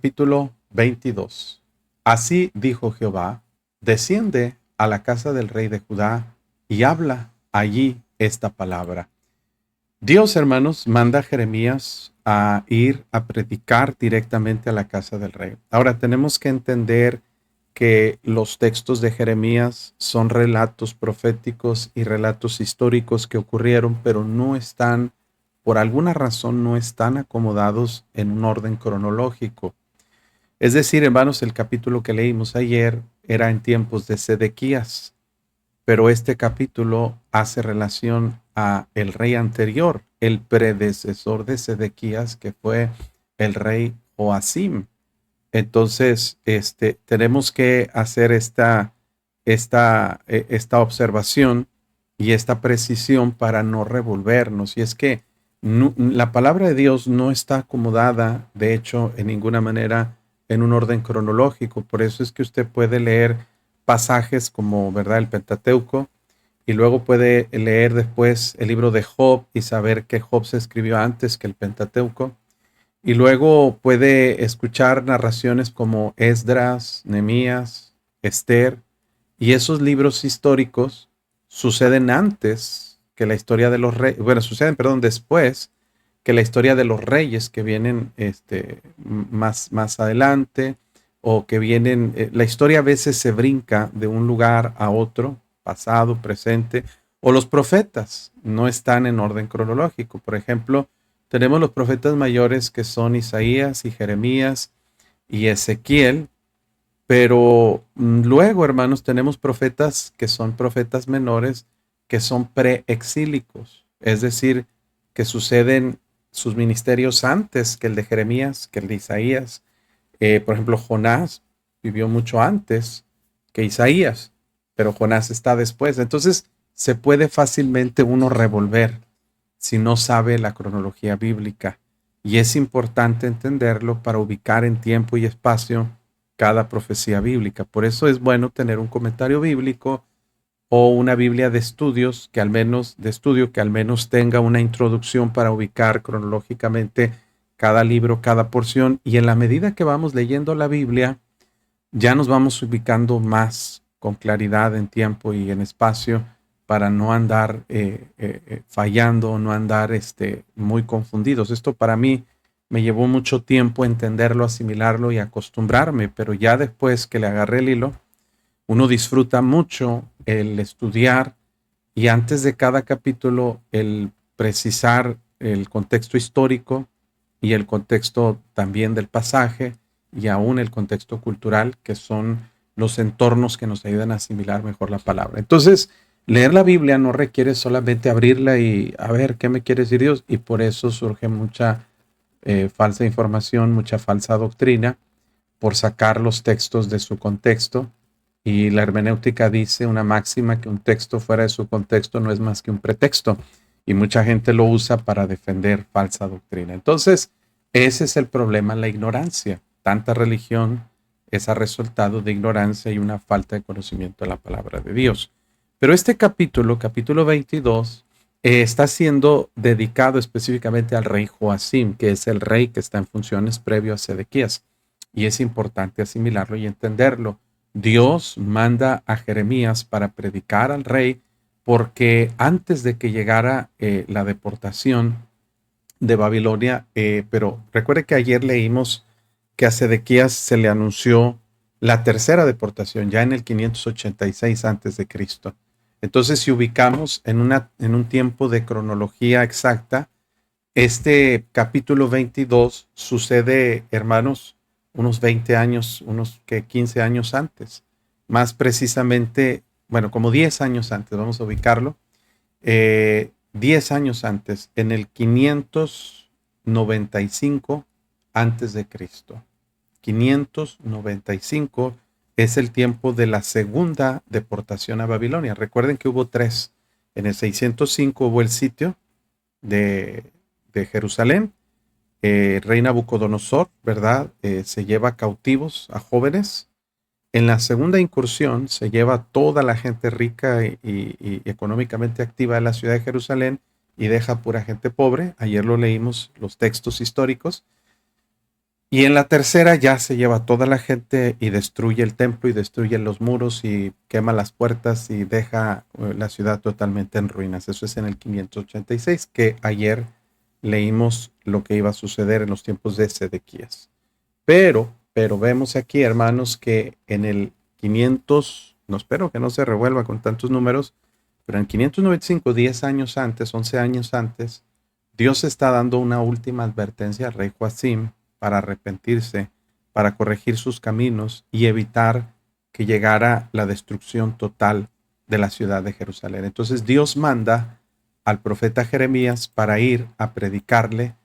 Capítulo 22. Así dijo Jehová: desciende a la casa del rey de Judá y habla allí esta palabra. Dios, hermanos, manda a Jeremías a ir a predicar directamente a la casa del rey. Ahora tenemos que entender que los textos de Jeremías son relatos proféticos y relatos históricos que ocurrieron, pero no están, por alguna razón, no están acomodados en un orden cronológico. Es decir, hermanos, el capítulo que leímos ayer era en tiempos de Sedequías, pero este capítulo hace relación a el rey anterior, el predecesor de Sedequías, que fue el rey Joacim. Entonces, tenemos que hacer esta observación y esta precisión para no revolvernos. Y es que la palabra de Dios no está acomodada, de hecho, en ninguna manera en un orden cronológico. Por eso es que usted puede leer pasajes como, ¿verdad?, el Pentateuco, y luego puede leer después el libro de Job y saber que Job se escribió antes que el Pentateuco. Y luego puede escuchar narraciones como Esdras, Nehemías, Esther, y esos libros históricos suceden antes que la historia de los reyes, bueno, suceden, perdón, después que la historia de los reyes que vienen más adelante, o que vienen, la historia a veces se brinca de un lugar a otro, pasado, presente, o los profetas no están en orden cronológico. Por ejemplo, tenemos los profetas mayores que son Isaías y Jeremías y Ezequiel, pero luego, hermanos, tenemos profetas que son profetas menores, que son preexílicos, es decir, que suceden sus ministerios antes que el de Jeremías, que el de Isaías. Por ejemplo, Jonás vivió mucho antes que Isaías, pero Jonás está después. Entonces, se puede fácilmente uno revolver si no sabe la cronología bíblica. Y es importante entenderlo para ubicar en tiempo y espacio cada profecía bíblica. Por eso es bueno tener un comentario bíblico o una Biblia de estudios que al menos tenga una introducción para ubicar cronológicamente cada libro, cada porción. Y en la medida que vamos leyendo la Biblia, ya nos vamos ubicando más con claridad en tiempo y en espacio para no andar fallando, no andar muy confundidos. Esto para mí me llevó mucho tiempo entenderlo, asimilarlo y acostumbrarme, pero ya después que le agarré el hilo, uno disfruta mucho el estudiar, y antes de cada capítulo el precisar el contexto histórico y el contexto también del pasaje, y aún el contexto cultural, que son los entornos que nos ayudan a asimilar mejor la palabra. Entonces, leer la Biblia no requiere solamente abrirla y a ver qué me quiere decir Dios, y por eso surge mucha falsa información, mucha falsa doctrina, por sacar los textos de su contexto. Y la hermenéutica dice una máxima, que un texto fuera de su contexto no es más que un pretexto, y mucha gente lo usa para defender falsa doctrina. Entonces, ese es el problema, la ignorancia. Tanta religión es a resultado de ignorancia y una falta de conocimiento de la palabra de Dios. Pero este capítulo, capítulo 22, está siendo dedicado específicamente al rey Joacim, que es el rey que está en funciones previo a Sedequías. Y es importante asimilarlo y entenderlo. Dios manda a Jeremías para predicar al rey, porque antes de que llegara la deportación de Babilonia, pero recuerde que ayer leímos que a Sedequías se le anunció la tercera deportación, ya en el 586 antes de Cristo. Entonces, si ubicamos en un tiempo de cronología exacta, este capítulo 22 sucede, hermanos, unos 20 años, unos 15 años antes. Más precisamente, bueno, como 10 años antes, vamos a ubicarlo. 10 años antes, en el 595 antes de Cristo. 595 es el tiempo de la segunda deportación a Babilonia. Recuerden que hubo tres. En el 605 hubo el sitio de Jerusalén. Rey Nabucodonosor, ¿verdad? Se lleva cautivos a jóvenes. En la segunda incursión se lleva toda la gente rica y económicamente activa de la ciudad de Jerusalén y deja pura gente pobre. Ayer lo leímos, los textos históricos. Y en la tercera ya se lleva toda la gente y destruye el templo y destruye los muros y quema las puertas y deja la ciudad totalmente en ruinas. Eso es en el 586, que ayer leímos lo que iba a suceder en los tiempos de Sedequías. Pero vemos aquí, hermanos, que en el 500, no espero que no se revuelva con tantos números, pero en 595, 10 años antes, 11 años antes, Dios está dando una última advertencia al rey Joacim para arrepentirse, para corregir sus caminos y evitar que llegara la destrucción total de la ciudad de Jerusalén. Entonces Dios manda al profeta Jeremías para ir a predicarle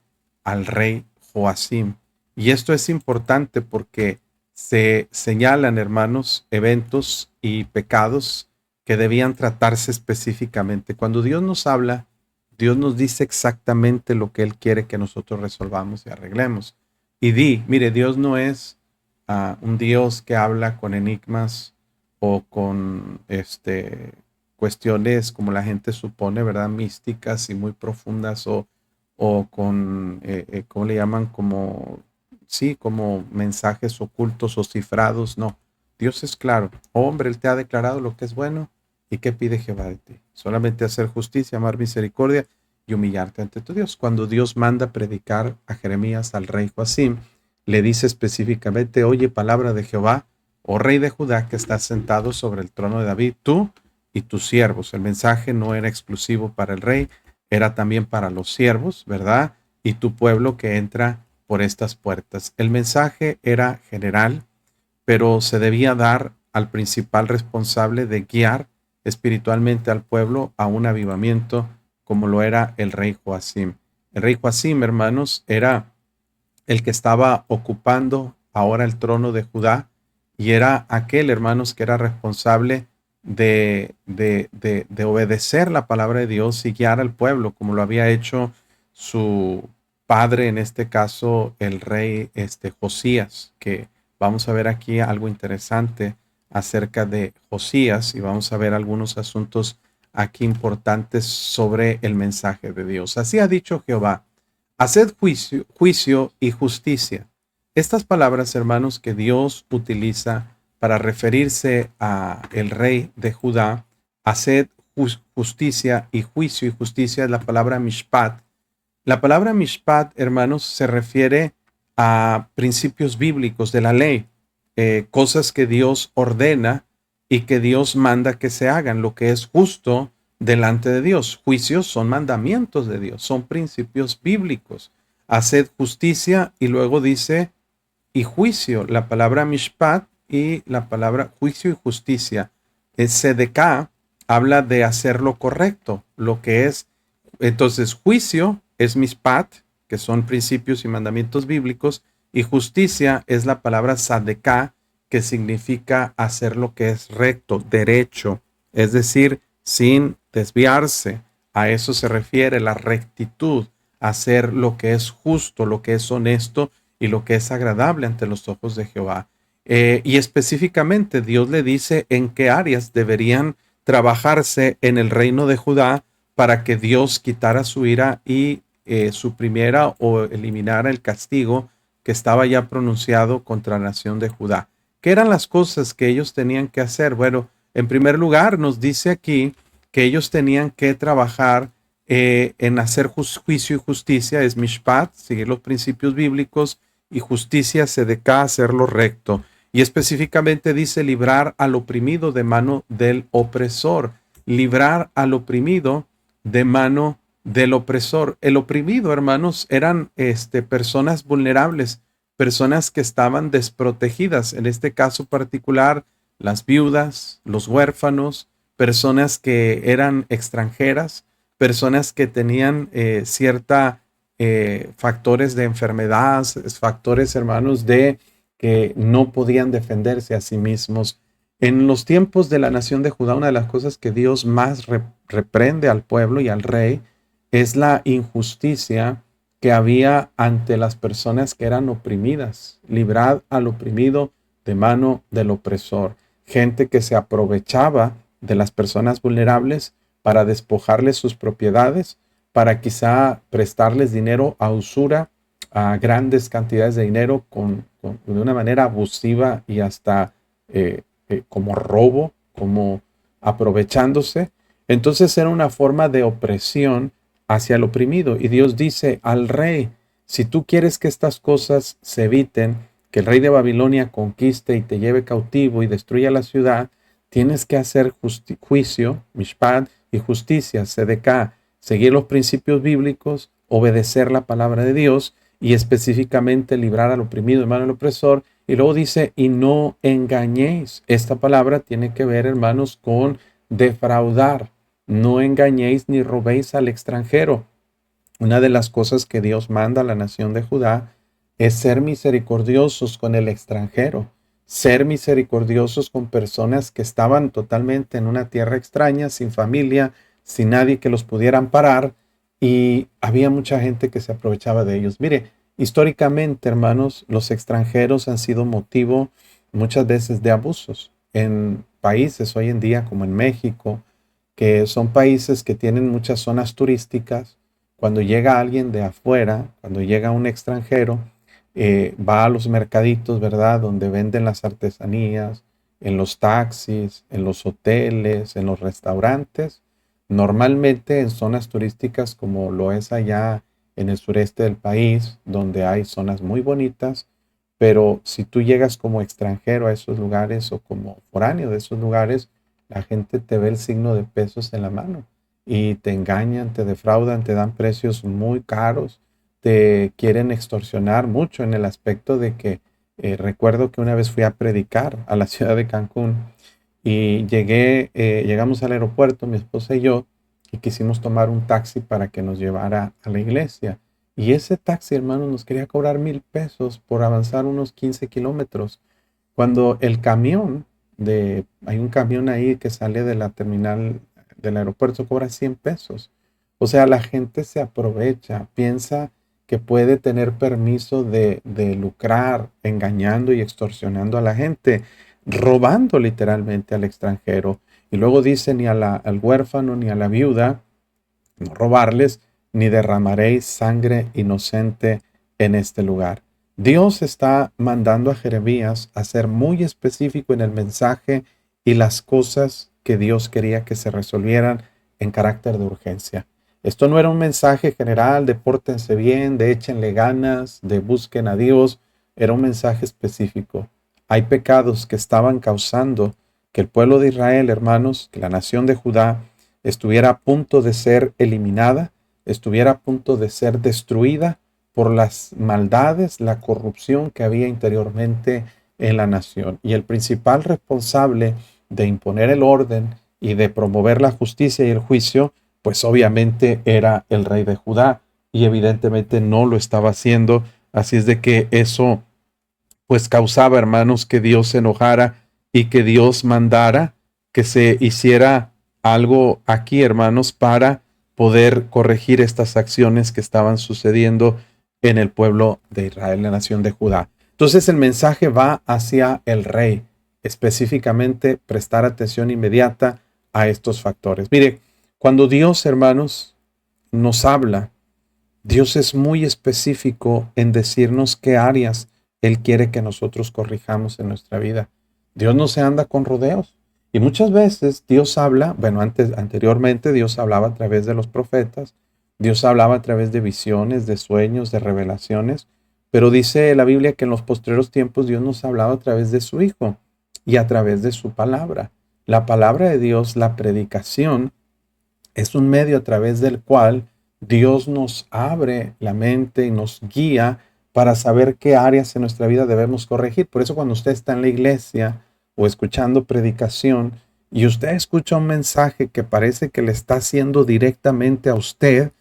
al rey Joacim. Y esto es importante porque se señalan, hermanos, eventos y pecados que debían tratarse específicamente. Cuando Dios nos habla, Dios nos dice exactamente lo que Él quiere que nosotros resolvamos y arreglemos. Y mire, Dios no es un Dios que habla con enigmas o con cuestiones como la gente supone, ¿verdad? Místicas y muy profundas o con, ¿cómo le llaman? Como, sí, como mensajes ocultos o cifrados. No, Dios es claro. Hombre, Él te ha declarado lo que es bueno. ¿Y qué pide Jehová de ti? Solamente hacer justicia, amar misericordia y humillarte ante tu Dios. Cuando Dios manda predicar a Jeremías al rey Joacim, le dice específicamente, oye, palabra de Jehová, oh rey de Judá, que estás sentado sobre el trono de David, tú y tus siervos. El mensaje no era exclusivo para el rey, era también para los siervos, ¿verdad? Y tu pueblo que entra por estas puertas. El mensaje era general, pero se debía dar al principal responsable de guiar espiritualmente al pueblo a un avivamiento como lo era el rey Joacim. El rey Joacim, hermanos, era el que estaba ocupando ahora el trono de Judá y era aquel, hermanos, que era responsable de obedecer la palabra de Dios y guiar al pueblo, como lo había hecho su padre, en este caso el rey Josías, que vamos a ver aquí algo interesante acerca de Josías y vamos a ver algunos asuntos aquí importantes sobre el mensaje de Dios. Así ha dicho Jehová: haced juicio y justicia. Estas palabras, hermanos, que Dios utiliza para referirse a el rey de Judá, haced justicia y juicio, y justicia es la palabra mishpat. La palabra mishpat, hermanos, se refiere a principios bíblicos de la ley, cosas que Dios ordena y que Dios manda que se hagan, lo que es justo delante de Dios. Juicios son mandamientos de Dios, son principios bíblicos. Haced justicia y luego dice y juicio, la palabra mishpat y la palabra juicio y justicia. El sedeká habla de hacer lo correcto, lo que es. Entonces, juicio es mishpat, que son principios y mandamientos bíblicos, y justicia es la palabra sadeká, que significa hacer lo que es recto, derecho, es decir, sin desviarse. A eso se refiere la rectitud, hacer lo que es justo, lo que es honesto y lo que es agradable ante los ojos de Jehová. Y específicamente Dios le dice en qué áreas deberían trabajarse en el reino de Judá para que Dios quitara su ira y suprimiera o eliminara el castigo que estaba ya pronunciado contra la nación de Judá. ¿Qué eran las cosas que ellos tenían que hacer? Bueno, en primer lugar nos dice aquí que ellos tenían que trabajar en hacer juicio y justicia, es mishpat, seguir los principios bíblicos, y justicia, sedeká, hacer lo recto. Y específicamente dice librar al oprimido de mano del opresor. Librar al oprimido de mano del opresor. El oprimido, hermanos, eran personas vulnerables, personas que estaban desprotegidas. En este caso particular, las viudas, los huérfanos, personas que eran extranjeras, personas que tenían cierta factores de enfermedad, factores, hermanos, de que no podían defenderse a sí mismos. En los tiempos de la nación de Judá, una de las cosas que Dios más reprende al pueblo y al rey es la injusticia que había ante las personas que eran oprimidas. Librad al oprimido de mano del opresor. Gente que se aprovechaba de las personas vulnerables para despojarles sus propiedades, para quizá prestarles dinero a usura, a grandes cantidades de dinero de una manera abusiva y hasta como robo, como aprovechándose. Entonces era una forma de opresión hacia el oprimido. Y Dios dice al rey, si tú quieres que estas cosas se eviten, que el rey de Babilonia conquiste y te lleve cautivo y destruya la ciudad, tienes que hacer juicio, mishpat, y justicia, sedeká, seguir los principios bíblicos, obedecer la palabra de Dios y específicamente librar al oprimido de mano del opresor. Y luego dice, y no engañéis. Esta palabra tiene que ver, hermanos, con defraudar. No engañéis ni robéis al extranjero. Una de las cosas que Dios manda a la nación de Judá es ser misericordiosos con el extranjero, ser misericordiosos con personas que estaban totalmente en una tierra extraña, sin familia, sin nadie que los pudiera amparar, y había mucha gente que se aprovechaba de ellos. Mire, históricamente, hermanos, los extranjeros han sido motivo muchas veces de abusos en países hoy en día como en México, que son países que tienen muchas zonas turísticas. Cuando llega alguien de afuera, cuando llega un extranjero, va a los mercaditos, ¿verdad? Donde venden las artesanías, en los taxis, en los hoteles, en los restaurantes. Normalmente en zonas turísticas como lo es allá en el sureste del país, donde hay zonas muy bonitas, pero si tú llegas como extranjero a esos lugares o como foráneo de esos lugares, la gente te ve el signo de pesos en la mano y te engañan, te defraudan, te dan precios muy caros, te quieren extorsionar mucho en el aspecto de que recuerdo que una vez fui a predicar a la ciudad de Cancún y llegamos al aeropuerto, mi esposa y yo, y quisimos tomar un taxi para que nos llevara a la iglesia. Y ese taxi, hermano, nos quería cobrar 1,000 pesos por avanzar unos 15 kilómetros. Cuando el camión, hay un camión ahí que sale de la terminal del aeropuerto, cobra 100 pesos. O sea, la gente se aprovecha, piensa que puede tener permiso de lucrar engañando y extorsionando a la gente, robando literalmente al extranjero. Y luego dice ni al huérfano ni a la viuda, no robarles, ni derramaréis sangre inocente en este lugar. Dios está mandando a Jeremías a ser muy específico en el mensaje y las cosas que Dios quería que se resolvieran en carácter de urgencia. Esto no era un mensaje general de pórtense bien, de échenle ganas, de busquen a Dios. Era un mensaje específico. Hay pecados que estaban causando que el pueblo de Israel, hermanos, que la nación de Judá estuviera a punto de ser eliminada, estuviera a punto de ser destruida por las maldades, la corrupción que había interiormente en la nación. Y el principal responsable de imponer el orden y de promover la justicia y el juicio, pues obviamente era el rey de Judá, y evidentemente no lo estaba haciendo. Así es de que eso pues causaba, hermanos, que Dios se enojara y que Dios mandara que se hiciera algo aquí, hermanos, para poder corregir estas acciones que estaban sucediendo en el pueblo de Israel, la nación de Judá. Entonces el mensaje va hacia el rey, específicamente prestar atención inmediata a estos factores. Mire, cuando Dios, hermanos, nos habla, Dios es muy específico en decirnos qué áreas Él quiere que nosotros corrijamos en nuestra vida. Dios no se anda con rodeos. Y muchas veces Dios habla, bueno, anteriormente Dios hablaba a través de los profetas, Dios hablaba a través de visiones, de sueños, de revelaciones, pero dice la Biblia que en los postreros tiempos Dios nos hablaba a través de su Hijo y a través de su palabra. La palabra de Dios, la predicación, es un medio a través del cual Dios nos abre la mente y nos guía para saber qué áreas en nuestra vida debemos corregir. Por eso cuando usted está en la iglesia o escuchando predicación y usted escucha un mensaje que parece que le está haciendo directamente a usted,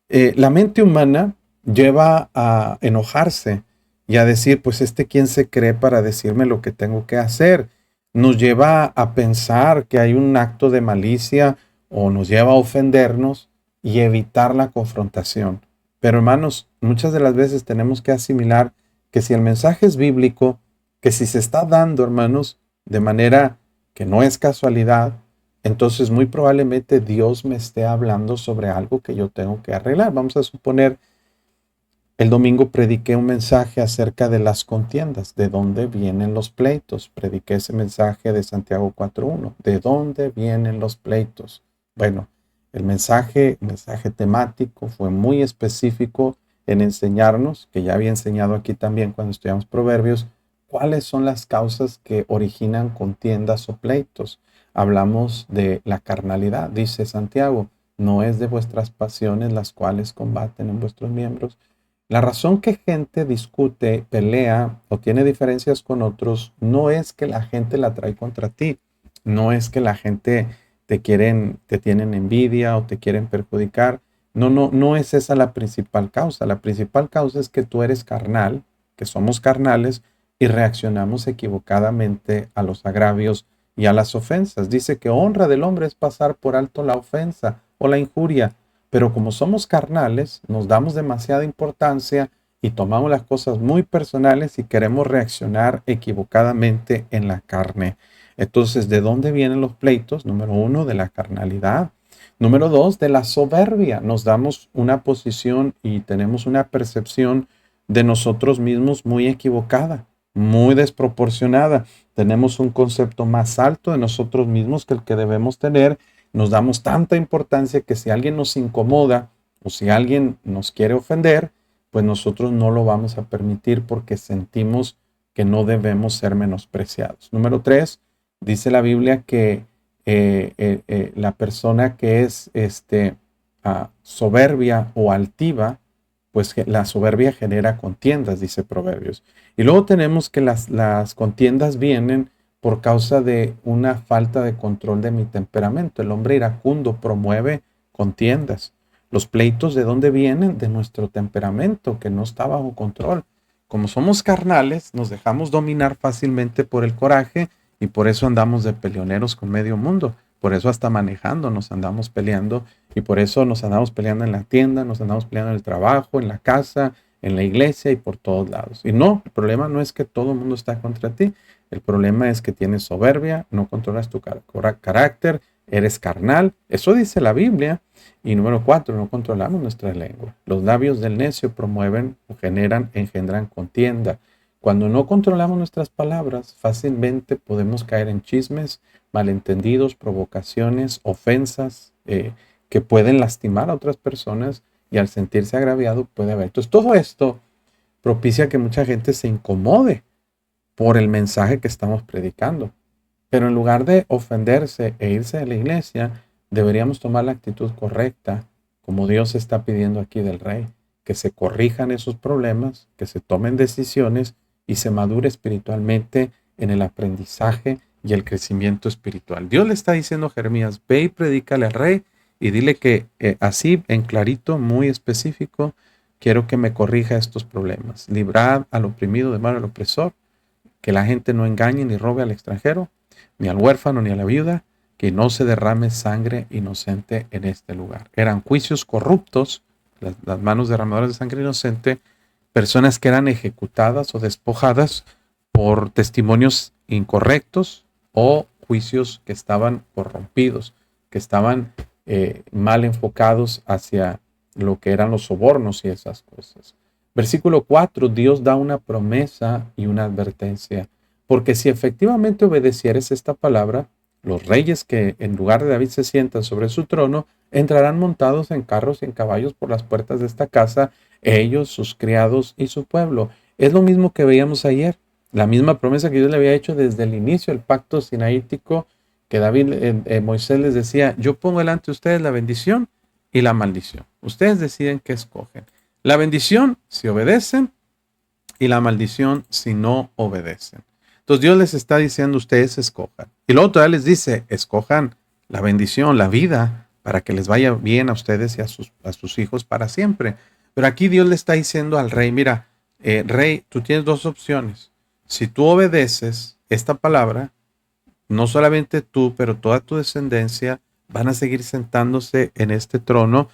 la mente humana lleva a enojarse y a decir, pues quién se cree para decirme lo que tengo que hacer. Nos lleva a pensar que hay un acto de malicia o nos lleva a ofendernos y evitar la confrontación. Pero hermanos, muchas de las veces tenemos que asimilar que si el mensaje es bíblico, que si se está dando, hermanos, de manera que no es casualidad, entonces muy probablemente Dios me esté hablando sobre algo que yo tengo que arreglar. Vamos a suponer El domingo prediqué un mensaje acerca de las contiendas, de dónde vienen los pleitos. Prediqué ese mensaje de Santiago 4:1, de dónde vienen los pleitos. Bueno, el mensaje temático fue muy específico en enseñarnos, que ya había enseñado aquí también cuando estudiamos Proverbios, cuáles son las causas que originan contiendas o pleitos. Hablamos de la carnalidad, dice Santiago, no es de vuestras pasiones las cuales combaten en vuestros miembros. La razón que gente discute, pelea o tiene diferencias con otros no es que la gente la trae contra ti, no es que la gente te tienen envidia o te quieren perjudicar. No, no, no es esa la principal causa. La principal causa es que tú eres carnal, que somos carnales y reaccionamos equivocadamente a los agravios y a las ofensas. Dice que honra del hombre es pasar por alto la ofensa o la injuria. Pero como somos carnales, nos damos demasiada importancia y tomamos las cosas muy personales y queremos reaccionar equivocadamente en la carne. Entonces, ¿de dónde vienen los pleitos? Número uno, de la carnalidad. Número dos, de la soberbia. Nos damos una posición y tenemos una percepción de nosotros mismos muy equivocada, muy desproporcionada. Tenemos un concepto más alto de nosotros mismos que el que debemos tener. Nos damos tanta importancia que si alguien nos incomoda o si alguien nos quiere ofender, pues nosotros no lo vamos a permitir porque sentimos que no debemos ser menospreciados. Número tres, dice la Biblia que la persona que es soberbia o altiva, pues la soberbia genera contiendas, dice Proverbios. Y luego tenemos que las contiendas vienen por causa de una falta de control de mi temperamento. El hombre iracundo promueve contiendas. Los pleitos, ¿de dónde vienen? De nuestro temperamento, que no está bajo control. Como somos carnales, nos dejamos dominar fácilmente por el coraje y por eso andamos de peleoneros con medio mundo. Por eso hasta manejando nos andamos peleando y por eso nos andamos peleando en la tienda, nos andamos peleando en el trabajo, en la casa, en la iglesia y por todos lados. Y no, el problema no es que todo el mundo está contra ti. El problema es que tienes soberbia, no controlas tu carácter, eres carnal. Eso dice la Biblia. Y número cuatro, no controlamos nuestra lengua. Los labios del necio promueven o engendran contienda. Cuando no controlamos nuestras palabras, fácilmente podemos caer en chismes, malentendidos, provocaciones, ofensas que pueden lastimar a otras personas y al sentirse agraviado puede haber. Entonces todo esto propicia que mucha gente se incomode por el mensaje que estamos predicando. Pero en lugar de ofenderse e irse de la iglesia, deberíamos tomar la actitud correcta, como Dios está pidiendo aquí del rey, que se corrijan esos problemas, que se tomen decisiones y se madure espiritualmente en el aprendizaje y el crecimiento espiritual. Dios le está diciendo a Jeremías, ve y predícale al rey y dile que así, en clarito, muy específico, quiero que me corrija estos problemas. Librad al oprimido de mano del opresor, que la gente no engañe ni robe al extranjero, ni al huérfano, ni a la viuda, que no se derrame sangre inocente en este lugar. Eran juicios corruptos, las manos derramadoras de sangre inocente, personas que eran ejecutadas o despojadas por testimonios incorrectos o juicios que estaban corrompidos, que estaban mal enfocados hacia lo que eran los sobornos y esas cosas. Versículo 4, Dios da una promesa y una advertencia. Porque si efectivamente obedecieres esta palabra, los reyes que en lugar de David se sientan sobre su trono, entrarán montados en carros y en caballos por las puertas de esta casa, ellos, sus criados y su pueblo. Es lo mismo que veíamos ayer, la misma promesa que Dios le había hecho desde el inicio, el pacto sinaítico, que David, Moisés les decía, yo pongo delante de ustedes la bendición y la maldición. Ustedes deciden qué escogen. La bendición si obedecen y la maldición si no obedecen. Entonces Dios les está diciendo, ustedes escojan. Y luego todavía les dice, escojan la bendición, la vida, para que les vaya bien a ustedes y a sus hijos para siempre. Pero aquí Dios le está diciendo al rey, mira, rey, tú tienes dos opciones. Si tú obedeces esta palabra, no solamente tú, pero toda tu descendencia van a seguir sentándose en este trono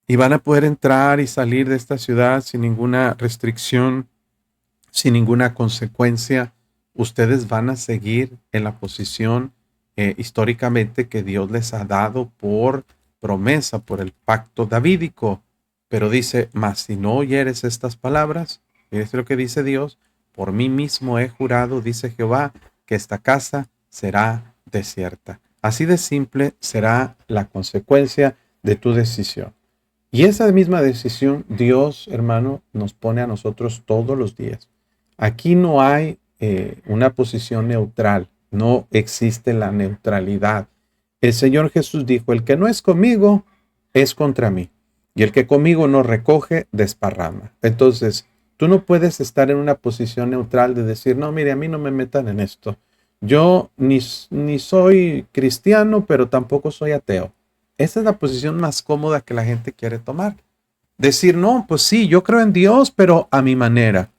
y van a poder entrar y salir de esta ciudad sin ninguna restricción, sin ninguna consecuencia. Ustedes van a seguir en la posición históricamente que Dios les ha dado por promesa, por el pacto davídico. Pero dice, mas si no oyeres estas palabras, es lo que dice Dios, por mí mismo he jurado, dice Jehová, que esta casa será desierta. Así de simple será la consecuencia de tu decisión. Y esa misma decisión Dios, hermano, nos pone a nosotros todos los días. Aquí no hay una posición neutral, no existe la neutralidad. El Señor Jesús dijo, el que no es conmigo es contra mí, y el que conmigo no recoge, desparrama. Entonces, tú no puedes estar en una posición neutral de decir, no, mire, a mí no me metan en esto. Yo ni soy cristiano, pero tampoco soy ateo. Esa es la posición más cómoda que la gente quiere tomar. Decir, no, pues sí, yo creo en Dios, pero a mi manera.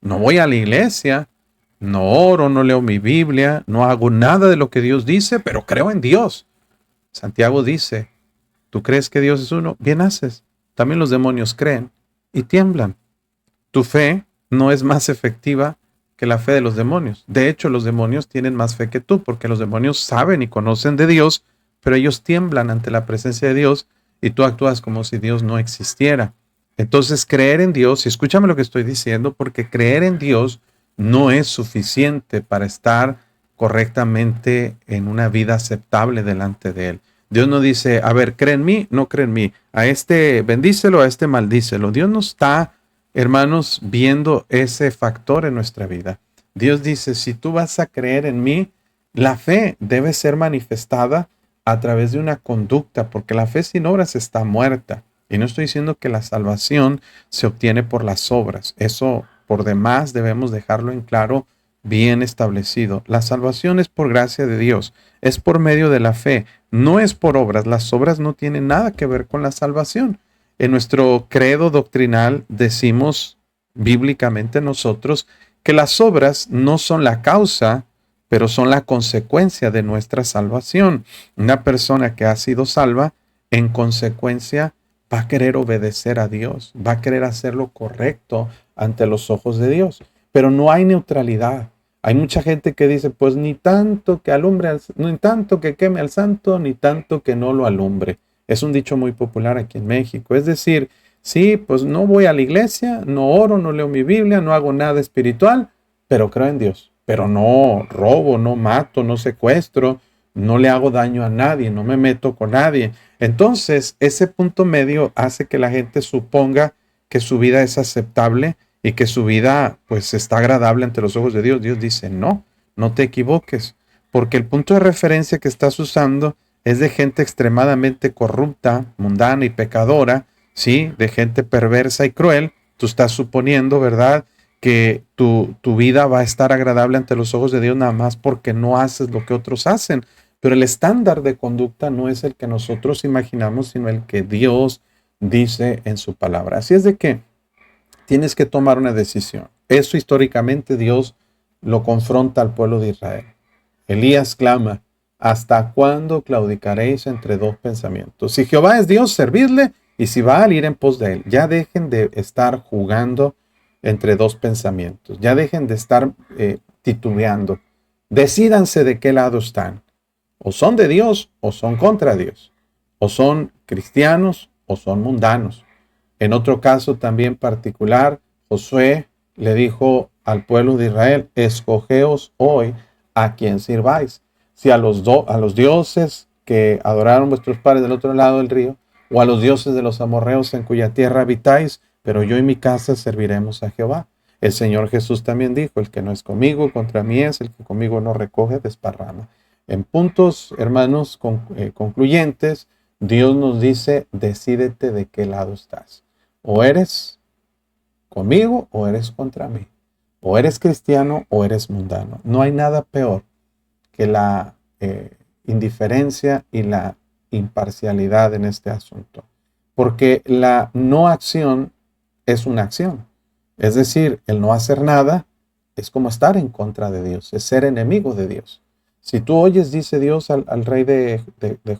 No voy a la iglesia, no oro, no leo mi Biblia, no hago nada de lo que Dios dice, pero creo en Dios. Santiago dice, ¿tú crees que Dios es uno? Bien haces. También los demonios creen y tiemblan. Tu fe no es más efectiva que la fe de los demonios. De hecho, los demonios tienen más fe que tú, porque los demonios saben y conocen de Dios, pero ellos tiemblan ante la presencia de Dios y tú actúas como si Dios no existiera. Entonces, creer en Dios, y escúchame lo que estoy diciendo, porque creer en Dios no es suficiente para estar correctamente en una vida aceptable delante de Él. Dios no dice, a ver, cree en mí, no cree en mí. A este bendícelo, a este maldícelo. Dios no está, hermanos, viendo ese factor en nuestra vida. Dios dice, si tú vas a creer en mí, la fe debe ser manifestada a través de una conducta, porque la fe sin obras está muerta. Y no estoy diciendo que la salvación se obtiene por las obras. Eso por demás debemos dejarlo en claro, bien establecido. La salvación es por gracia de Dios, es por medio de la fe, no es por obras. Las obras no tienen nada que ver con la salvación. En nuestro credo doctrinal decimos bíblicamente nosotros que las obras no son la causa, pero son la consecuencia de nuestra salvación. Una persona que ha sido salva, en consecuencia, va a querer obedecer a Dios, va a querer hacer lo correcto ante los ojos de Dios. Pero no hay neutralidad. Hay mucha gente que dice, pues ni tanto que alumbre, ni tanto que queme al santo, ni tanto que no lo alumbre. Es un dicho muy popular aquí en México. Es decir, sí, pues no voy a la iglesia, no oro, no leo mi Biblia, no hago nada espiritual, pero creo en Dios. Pero no robo, no mato, no secuestro, no le hago daño a nadie, no me meto con nadie. Entonces, ese punto medio hace que la gente suponga que su vida es aceptable y que su vida pues está agradable ante los ojos de Dios. Dios dice, no, no te equivoques, porque el punto de referencia que estás usando es de gente extremadamente corrupta, mundana y pecadora, ¿sí? De gente perversa y cruel. Tú estás suponiendo, ¿verdad?, que tu vida va a estar agradable ante los ojos de Dios nada más porque no haces lo que otros hacen. Pero el estándar de conducta no es el que nosotros imaginamos, sino el que Dios dice en su palabra. Así es de que tienes que tomar una decisión. Eso históricamente Dios lo confronta al pueblo de Israel. Elías clama, ¿hasta cuándo claudicaréis entre dos pensamientos? Si Jehová es Dios, servidle, y si Baal, ir en pos de él. Ya dejen de estar jugando entre dos pensamientos. Ya dejen de estar titubeando. Decídanse de qué lado están. O son de Dios o son contra Dios. O son cristianos o son mundanos. En otro caso también particular, Josué le dijo al pueblo de Israel, escogeos hoy a quien sirváis. Si a los dioses que adoraron vuestros padres del otro lado del río, o a los dioses de los amorreos en cuya tierra habitáis, pero yo y mi casa serviremos a Jehová. El Señor Jesús también dijo, el que no es conmigo, contra mí es, el que conmigo no recoge, desparrama. En puntos, hermanos, concluyentes, Dios nos dice, decídete de qué lado estás. O eres conmigo o eres contra mí. O eres cristiano o eres mundano. No hay nada peor que la indiferencia y la imparcialidad en este asunto. Porque la no acción es una acción. Es decir, el no hacer nada es como estar en contra de Dios, es ser enemigo de Dios. Si tú oyes, dice Dios al rey de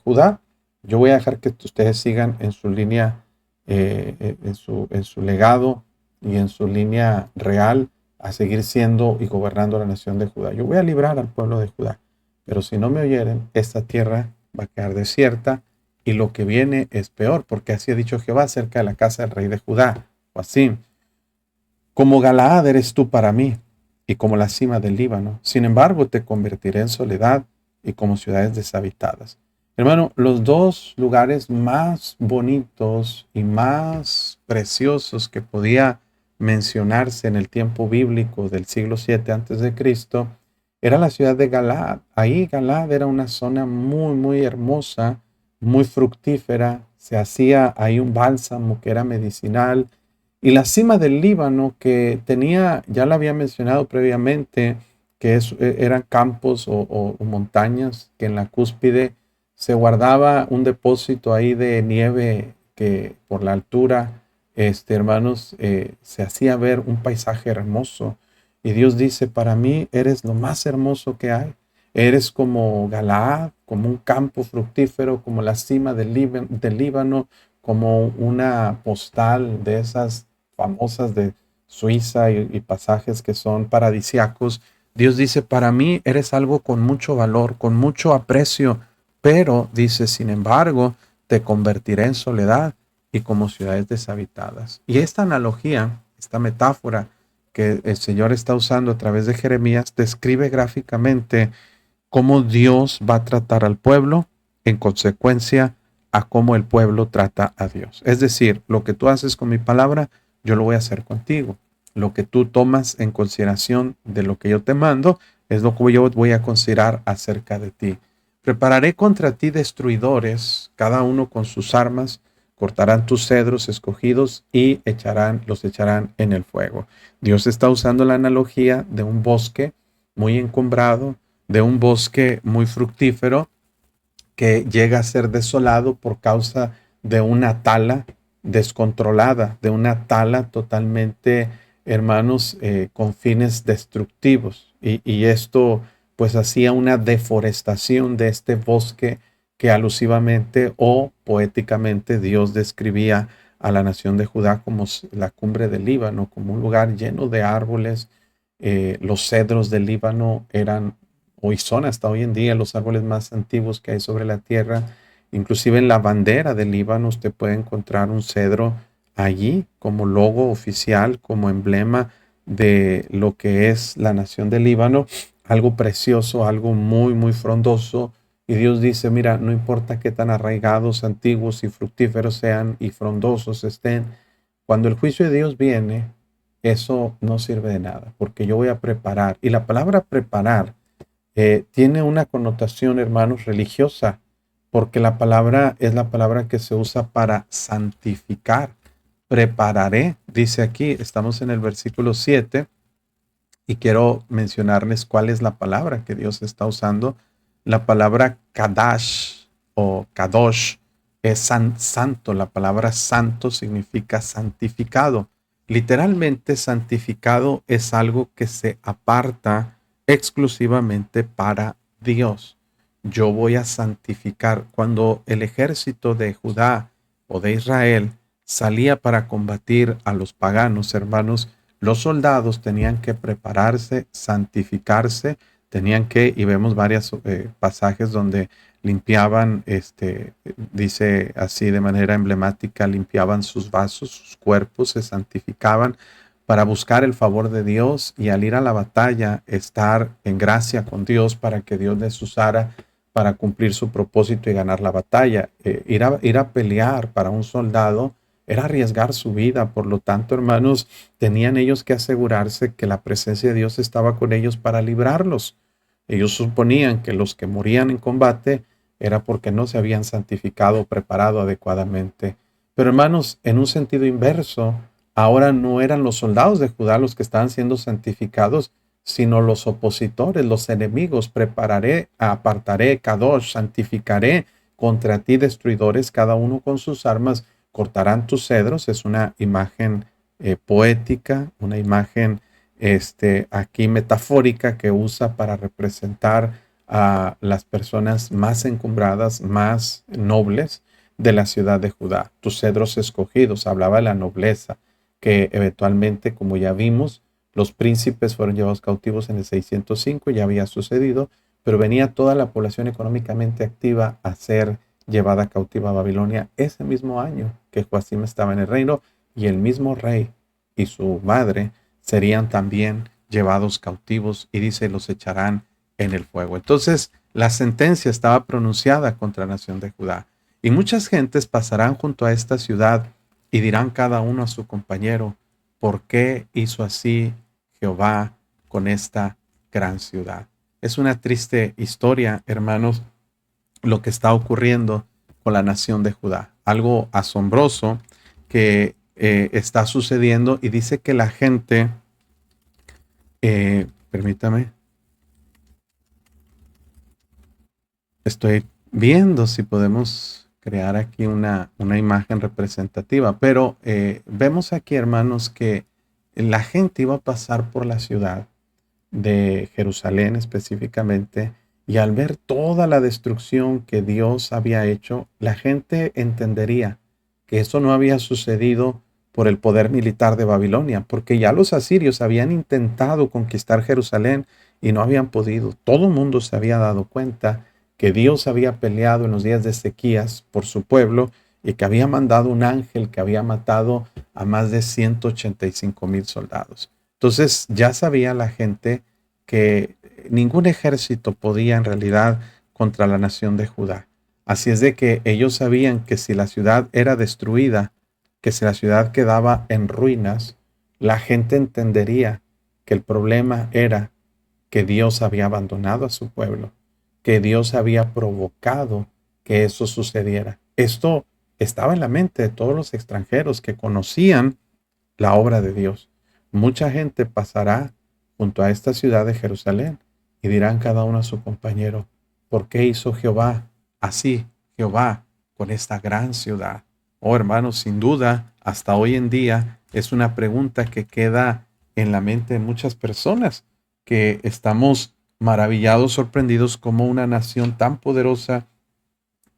Judá, yo voy a dejar que ustedes sigan en su línea, en su legado y en su línea real a seguir siendo y gobernando la nación de Judá. Yo voy a librar al pueblo de Judá, pero si no me oyeren, esta tierra va a quedar desierta y lo que viene es peor, porque así ha dicho Jehová acerca de la casa del rey de Judá, o así. Como Galaad eres tú para mí, y como la cima del Líbano. Sin embargo, te convertiré en soledad y como ciudades deshabitadas. Hermano, los dos lugares más bonitos y más preciosos que podía mencionarse en el tiempo bíblico del siglo 7 antes de Cristo era la ciudad de Galaad. Ahí Galaad era una zona muy, muy hermosa, muy fructífera. Se hacía ahí un bálsamo que era medicinal, y la cima del Líbano, que tenía, ya lo había mencionado previamente, que eran campos o montañas, que en la cúspide se guardaba un depósito ahí de nieve que por la altura, hermanos, se hacía ver un paisaje hermoso. Y Dios dice, para mí eres lo más hermoso que hay. Eres como Galaad, como un campo fructífero, como la cima del Líbano, como una postal de esas famosas de Suiza y pasajes que son paradisiacos. Dios dice, para mí eres algo con mucho valor, con mucho aprecio, pero dice, sin embargo, te convertiré en soledad y como ciudades deshabitadas. Y esta analogía, esta metáfora que el Señor está usando a través de Jeremías, describe gráficamente cómo Dios va a tratar al pueblo en consecuencia a cómo el pueblo trata a Dios. Es decir, lo que tú haces con mi palabra, yo lo voy a hacer contigo. Lo que tú tomas en consideración de lo que yo te mando es lo que yo voy a considerar acerca de ti. Prepararé contra ti destruidores, cada uno con sus armas, cortarán tus cedros escogidos y los echarán en el fuego. Dios está usando la analogía de un bosque muy encumbrado, de un bosque muy fructífero que llega a ser desolado por causa de una tala descontrolada, de una tala totalmente, hermanos, con fines destructivos. Y esto pues hacía una deforestación de este bosque que alusivamente o poéticamente Dios describía a la nación de Judá como la cumbre del Líbano, como un lugar lleno de árboles. Los cedros del Líbano eran, hoy son hasta hoy en día, los árboles más antiguos que hay sobre la tierra. Inclusive en la bandera del Líbano usted puede encontrar un cedro allí como logo oficial, como emblema de lo que es la nación del Líbano. Algo precioso, algo muy, muy frondoso. Y Dios dice, mira, no importa qué tan arraigados, antiguos y fructíferos sean y frondosos estén, cuando el juicio de Dios viene, eso no sirve de nada, porque yo voy a preparar. Y la palabra preparar tiene una connotación, hermanos, religiosa, porque la palabra es la palabra que se usa para santificar. Prepararé, dice aquí, estamos en el versículo 7 y quiero mencionarles cuál es la palabra que Dios está usando. La palabra kadash o kadosh es santo. La palabra santo significa santificado. Literalmente santificado es algo que se aparta exclusivamente para Dios. Yo voy a santificar. Cuando el ejército de Judá o de Israel salía para combatir a los paganos, hermanos, los soldados tenían que prepararse, santificarse, tenían que, y vemos varios pasajes donde limpiaban, dice así de manera emblemática, limpiaban sus vasos, sus cuerpos, se santificaban para buscar el favor de Dios y al ir a la batalla estar en gracia con Dios para que Dios les usara para cumplir su propósito y ganar la batalla. Ir a pelear para un soldado era arriesgar su vida. Por lo tanto, hermanos, tenían ellos que asegurarse que la presencia de Dios estaba con ellos para librarlos. Ellos suponían que los que morían en combate era porque no se habían santificado o preparado adecuadamente. Pero hermanos, en un sentido inverso, ahora no eran los soldados de Judá los que estaban siendo santificados, sino los opositores, los enemigos. Prepararé, apartaré, kadosh, santificaré contra ti destruidores, cada uno con sus armas, cortarán tus cedros. Es una imagen poética, una imagen aquí metafórica que usa para representar a las personas más encumbradas, más nobles de la ciudad de Judá. Tus cedros escogidos, hablaba de la nobleza, que eventualmente, como ya vimos, los príncipes fueron llevados cautivos en el 605, ya había sucedido, pero venía toda la población económicamente activa a ser llevada cautiva a Babilonia ese mismo año que Joacim estaba en el reino, y el mismo rey y su madre serían también llevados cautivos, y dice, los echarán en el fuego. Entonces, la sentencia estaba pronunciada contra la nación de Judá. Y muchas gentes pasarán junto a esta ciudad y dirán cada uno a su compañero, ¿por qué hizo así Jehová con esta gran ciudad? Es una triste historia, hermanos, lo que está ocurriendo con la nación de Judá. Algo asombroso que está sucediendo, y dice que la gente, permítame, estoy viendo si podemos crear aquí una imagen representativa, pero vemos aquí, hermanos, que la gente iba a pasar por la ciudad de Jerusalén específicamente, y al ver toda la destrucción que Dios había hecho, la gente entendería que eso no había sucedido por el poder militar de Babilonia, porque ya los asirios habían intentado conquistar Jerusalén y no habían podido. Todo el mundo se había dado cuenta que Dios había peleado en los días de Ezequías por su pueblo, y que había mandado un ángel que había matado a más de 185,000 soldados. Entonces ya sabía la gente que ningún ejército podía en realidad contra la nación de Judá. Así es de que ellos sabían que si la ciudad era destruida, que si la ciudad quedaba en ruinas, la gente entendería que el problema era que Dios había abandonado a su pueblo, que Dios había provocado que eso sucediera. Esto estaba en la mente de todos los extranjeros que conocían la obra de Dios. Mucha gente pasará junto a esta ciudad de Jerusalén y dirán cada uno a su compañero, ¿por qué hizo Jehová así, Jehová, con esta gran ciudad? Oh, hermanos, sin duda, hasta hoy en día es una pregunta que queda en la mente de muchas personas, que estamos maravillados, sorprendidos, como una nación tan poderosa,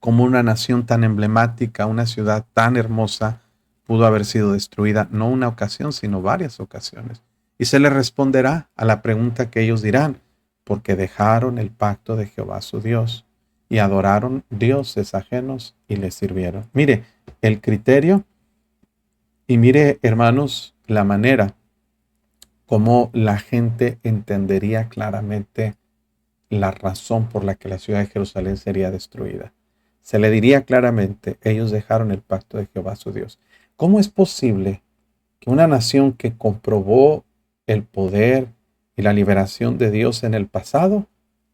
como una nación tan emblemática, una ciudad tan hermosa, pudo haber sido destruida, no una ocasión, sino varias ocasiones. Y se les responderá a la pregunta que ellos dirán, porque dejaron el pacto de Jehová su Dios y adoraron dioses ajenos y les sirvieron. Mire el criterio, y mire, hermanos, la manera como la gente entendería claramente la razón por la que la ciudad de Jerusalén sería destruida. Se le diría claramente, ellos dejaron el pacto de Jehová su Dios. ¿Cómo es posible que una nación que comprobó el poder y la liberación de Dios en el pasado,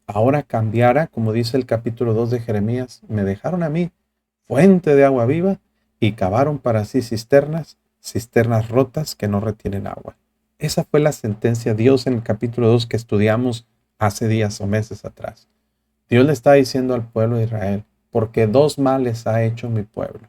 ahora cambiara, como dice el capítulo 2 de Jeremías, me dejaron a mí fuente de agua viva y cavaron para sí cisternas, cisternas rotas que no retienen agua? Esa fue la sentencia de Dios en el capítulo 2 que estudiamos hace días o meses atrás. Dios le está diciendo al pueblo de Israel, porque dos males ha hecho mi pueblo.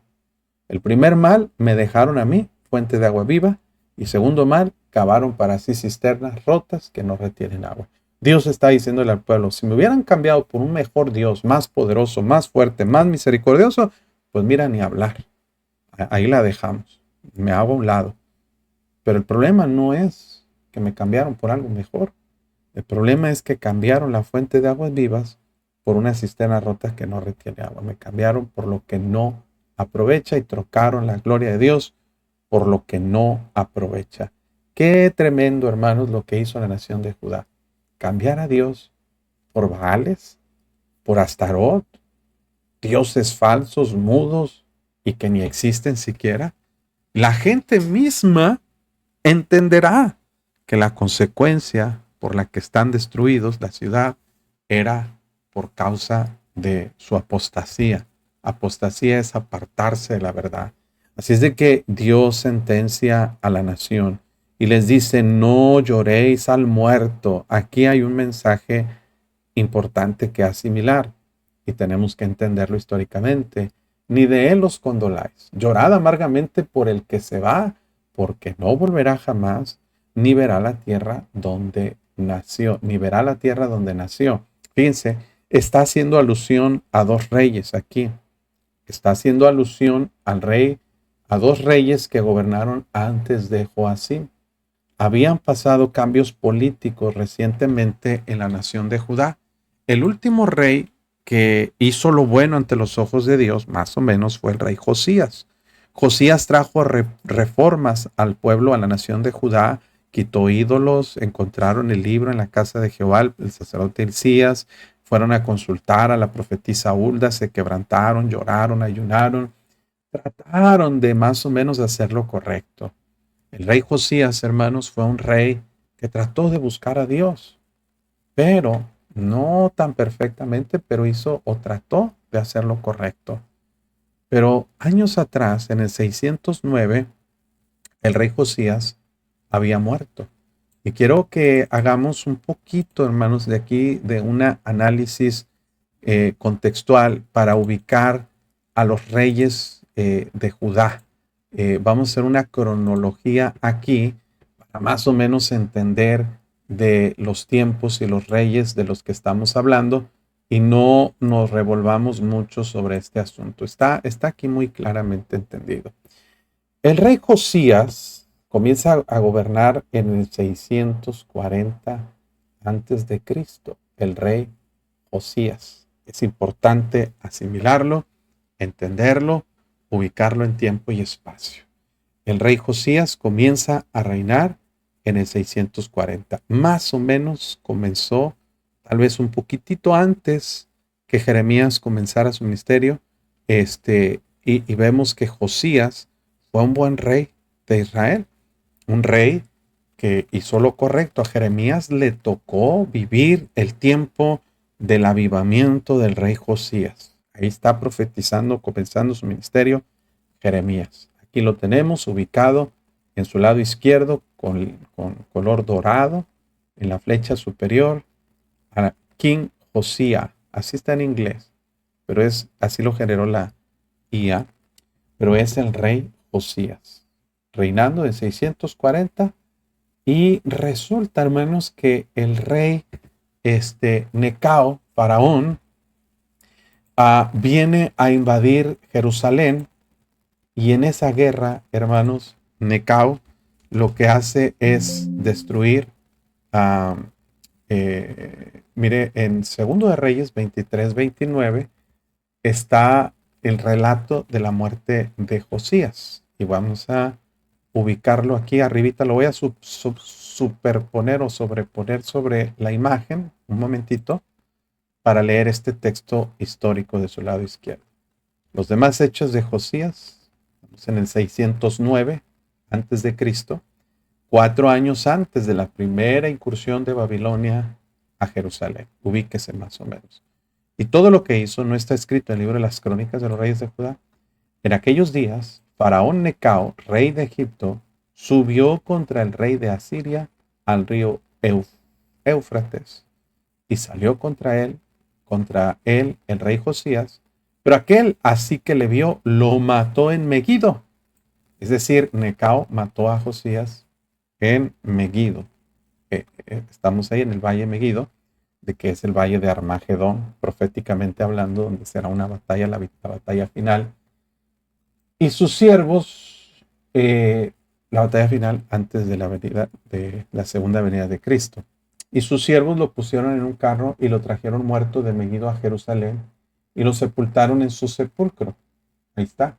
El primer mal, me dejaron a mí, fuente de agua viva, y segundo mal, cavaron para sí cisternas rotas que no retienen agua. Dios está diciéndole al pueblo, si me hubieran cambiado por un mejor Dios, más poderoso, más fuerte, más misericordioso, pues mira, ni hablar. Ahí la dejamos. Me hago a un lado. Pero el problema no es que me cambiaron por algo mejor. El problema es que cambiaron la fuente de aguas vivas por una cisterna rota que no retiene agua. Me cambiaron por lo que no aprovecha y trocaron la gloria de Dios por lo que no aprovecha. Qué tremendo, hermanos, lo que hizo la nación de Judá. Cambiar a Dios por Baales, por Astarot, dioses falsos, mudos y que ni existen siquiera. La gente misma entenderá que la consecuencia por la que están destruidos la ciudad era por causa de su apostasía. Apostasía es apartarse de la verdad. Así es de que Dios sentencia a la nación y les dice, no lloréis al muerto. Aquí hay un mensaje importante que asimilar y tenemos que entenderlo históricamente. Ni de él os condoláis. Llorad amargamente por el que se va, porque no volverá jamás, ni verá la tierra donde nació, ni verá la tierra donde nació. Fíjense, está haciendo alusión a dos reyes aquí. Está haciendo alusión al rey, a dos reyes que gobernaron antes de Joacim. Habían pasado cambios políticos recientemente en la nación de Judá. El último rey que hizo lo bueno ante los ojos de Dios, más o menos, fue el rey Josías. Josías trajo reformas al pueblo, a la nación de Judá, quitó ídolos, encontraron el libro en la casa de Jehová, el sacerdote Hilcías, fueron a consultar a la profetisa Hulda, se quebrantaron, lloraron, ayunaron, trataron de más o menos hacer lo correcto. El rey Josías, hermanos, fue un rey que trató de buscar a Dios, pero no tan perfectamente, pero hizo o trató de hacer lo correcto. Pero años atrás, en el 609, el rey Josías había muerto. Y quiero que hagamos un poquito, hermanos, de aquí, de un análisis contextual para ubicar a los reyes de Judá. Vamos a hacer una cronología aquí para más o menos entender de los tiempos y los reyes de los que estamos hablando y no nos revolvamos mucho sobre este asunto. Está aquí muy claramente entendido. El rey Josías comienza a gobernar en el 640 antes de Cristo. El rey Josías. Es importante asimilarlo, entenderlo, ubicarlo en tiempo y espacio. El rey Josías comienza a reinar en el 640. Más o menos comenzó, tal vez un poquitito antes que Jeremías comenzara su ministerio. Y vemos que Josías fue un buen rey de Israel, un rey que hizo lo correcto. A Jeremías le tocó vivir el tiempo del avivamiento del rey Josías. Ahí está profetizando, comenzando su ministerio, Jeremías. Aquí lo tenemos ubicado en su lado izquierdo con color dorado, en la flecha superior, a King Josiah. Así está en inglés, pero así lo generó la IA, pero es el rey Josías, reinando en 640. Y resulta, hermanos, que el rey Necao, faraón, viene a invadir Jerusalén. Y en esa guerra, hermanos, Necao lo que hace es destruir. Mire, en Segundo de Reyes 23-29 está el relato de la muerte de Josías. Y vamos a ubicarlo aquí arribita. Lo voy a superponer o sobreponer sobre la imagen un momentito para leer este texto histórico de su lado izquierdo. Los demás hechos de Josías, en el 609 antes de Cristo, 4 años antes de la primera incursión de Babilonia a Jerusalén. Ubíquese más o menos. Y todo lo que hizo no está escrito en el libro de las crónicas de los reyes de Judá. En aquellos días, Faraón Necao, rey de Egipto, subió contra el rey de Asiria al río Éufrates y salió contra él el rey Josías, pero aquel así que le vio lo mató en Megido. Es decir, Necao mató a Josías en Megido. Estamos ahí en el valle de Megido, de que es el valle de Armagedón, proféticamente hablando, donde será una batalla, la batalla final. Y sus siervos, la batalla final antes de la segunda venida de Cristo. Y sus siervos lo pusieron en un carro y lo trajeron muerto de Megido a Jerusalén y lo sepultaron en su sepulcro. Ahí está.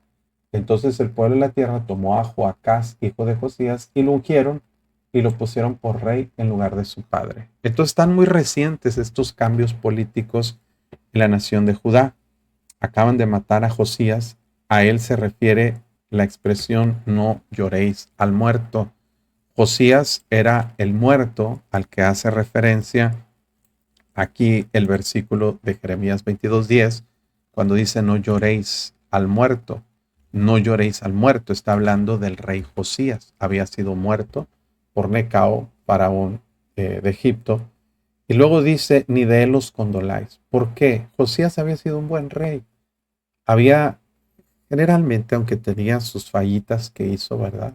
Entonces el pueblo de la tierra tomó a Joacás, hijo de Josías, y lo ungieron y lo pusieron por rey en lugar de su padre. Entonces están muy recientes estos cambios políticos en la nación de Judá. Acaban de matar a Josías. A él se refiere la expresión no lloréis al muerto. Josías era el muerto al que hace referencia aquí el versículo de Jeremías 22:10, cuando dice no lloréis al muerto. No lloréis al muerto. Está hablando del rey Josías. Había sido muerto por Necao, faraón de Egipto. Y luego dice, ni de él os condoláis. ¿Por qué? Josías había sido un buen rey. Había, generalmente, aunque tenía sus fallitas que hizo, ¿verdad?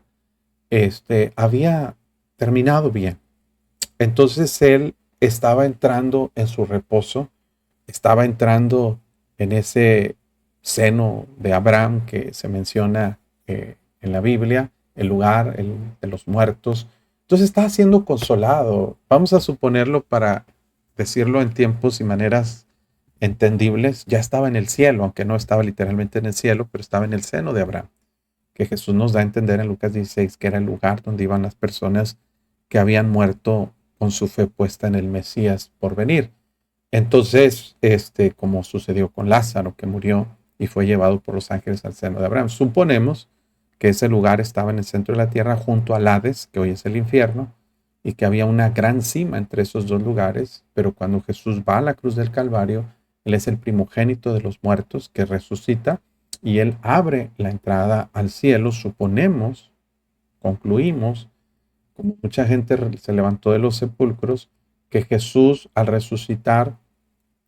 Había terminado bien. Entonces él estaba entrando en su reposo, estaba entrando en ese seno de Abraham que se menciona en la Biblia, el lugar de los muertos. Entonces está siendo consolado. Vamos a suponerlo para decirlo en tiempos y maneras entendibles, ya estaba en el cielo, aunque no estaba literalmente en el cielo, pero estaba en el seno de Abraham, que Jesús nos da a entender en Lucas 16 que era el lugar donde iban las personas que habían muerto con su fe puesta en el Mesías por venir. Entonces, como sucedió con Lázaro, que murió y fue llevado por los ángeles al seno de Abraham. Suponemos que ese lugar estaba en el centro de la tierra, junto al Hades, que hoy es el infierno, y que había una gran cima entre esos dos lugares, pero cuando Jesús va a la cruz del Calvario, Él es el primogénito de los muertos que resucita, y Él abre la entrada al cielo. Suponemos, concluimos, como mucha gente se levantó de los sepulcros, que Jesús al resucitar,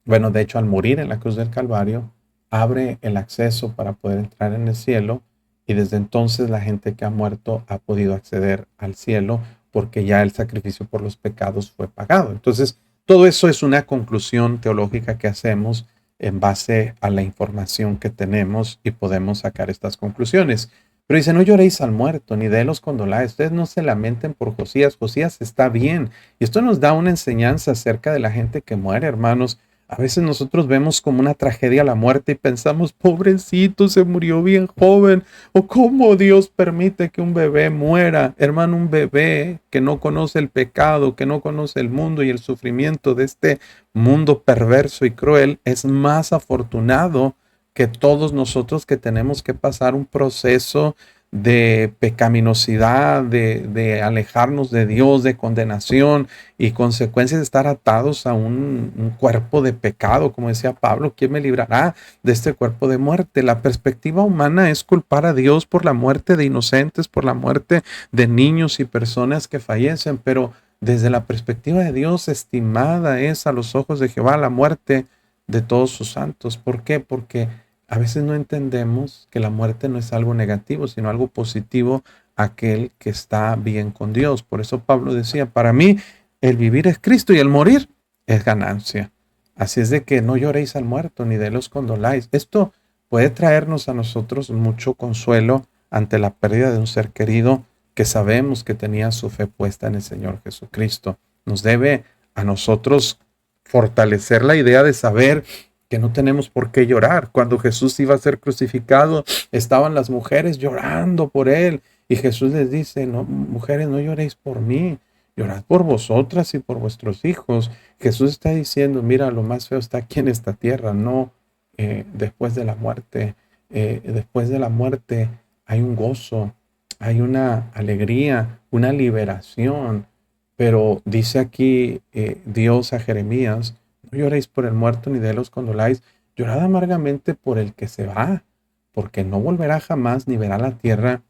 bueno, de hecho al morir en la cruz del Calvario, abre el acceso para poder entrar en el cielo, y desde entonces la gente que ha muerto ha podido acceder al cielo porque ya el sacrificio por los pecados fue pagado. Entonces, todo eso es una conclusión teológica que hacemos en base a la información que tenemos y podemos sacar estas conclusiones. Pero dice, no lloréis al muerto, ni de los condoláis. Ustedes no se lamenten por Josías. Josías está bien. Y esto nos da una enseñanza acerca de la gente que muere, hermanos. A veces nosotros vemos como una tragedia la muerte y pensamos, pobrecito, se murió bien joven. O cómo Dios permite que un bebé muera. Hermano, un bebé que no conoce el pecado, que no conoce el mundo y el sufrimiento de este mundo perverso y cruel, es más afortunado que todos nosotros que tenemos que pasar un proceso de pecaminosidad, de alejarnos de Dios, de condenación y consecuencias de estar atados a un cuerpo de pecado. Como decía Pablo, ¿quién me librará de este cuerpo de muerte? La perspectiva humana es culpar a Dios por la muerte de inocentes, por la muerte de niños y personas que fallecen, pero desde la perspectiva de Dios, estimada es a los ojos de Jehová la muerte de todos sus santos. ¿Por qué? Porque a veces no entendemos que la muerte no es algo negativo, sino algo positivo, aquel que está bien con Dios. Por eso Pablo decía, para mí el vivir es Cristo y el morir es ganancia. Así es de que no lloréis al muerto, ni de los condoláis. Esto puede traernos a nosotros mucho consuelo ante la pérdida de un ser querido que sabemos que tenía su fe puesta en el Señor Jesucristo. Nos debe a nosotros fortalecer la idea de saber que no tenemos por qué llorar. Cuando Jesús iba a ser crucificado, estaban las mujeres llorando por él. Y Jesús les dice, no, mujeres, no lloréis por mí, llorad por vosotras y por vuestros hijos. Jesús está diciendo, mira, lo más feo está aquí en esta tierra, no después de la muerte. Después de la muerte hay un gozo, hay una alegría, una liberación. Pero dice aquí Dios a Jeremías, no lloréis por el muerto ni de los condoláis, llorad amargamente por el que se va, porque no volverá jamás ni verá la tierra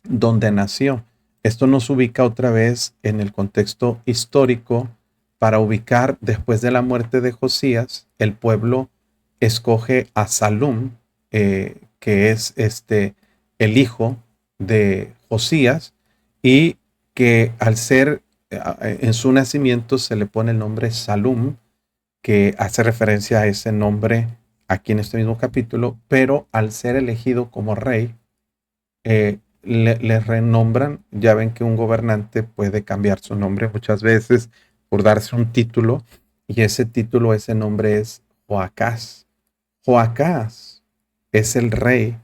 donde nació. Esto nos ubica otra vez en el contexto histórico para ubicar después de la muerte de Josías, el pueblo escoge a Salum, que es el hijo de Josías, y que al ser en su nacimiento se le pone el nombre Salum, que hace referencia a ese nombre aquí en este mismo capítulo, pero al ser elegido como rey, le renombran. Ya ven que un gobernante puede cambiar su nombre muchas veces por darse un título, y ese título, ese nombre es Joacás. Joacás es el rey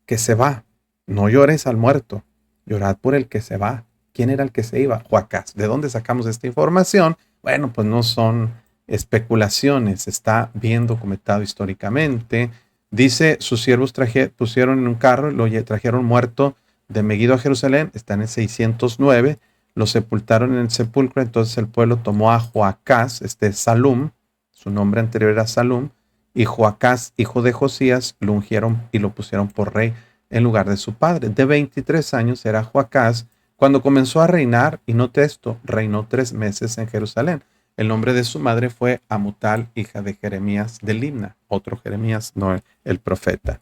que se va. No llores al muerto, llorad por el que se va. ¿Quién era el que se iba? Joacás. ¿De dónde sacamos esta información? Bueno, pues no son especulaciones, está bien documentado históricamente. Dice, sus siervos pusieron en un carro, lo trajeron muerto de Megiddo a Jerusalén, está en el 609, lo sepultaron en el sepulcro. Entonces el pueblo tomó a Joacás, Salum, su nombre anterior era Salum, y Joacás, hijo de Josías, lo ungieron y lo pusieron por rey en lugar de su padre. De 23 años era Joacás cuando comenzó a reinar, y note esto, reinó 3 meses en Jerusalén. El nombre de su madre fue Amutal, hija de Jeremías de Libna, otro Jeremías, no el profeta.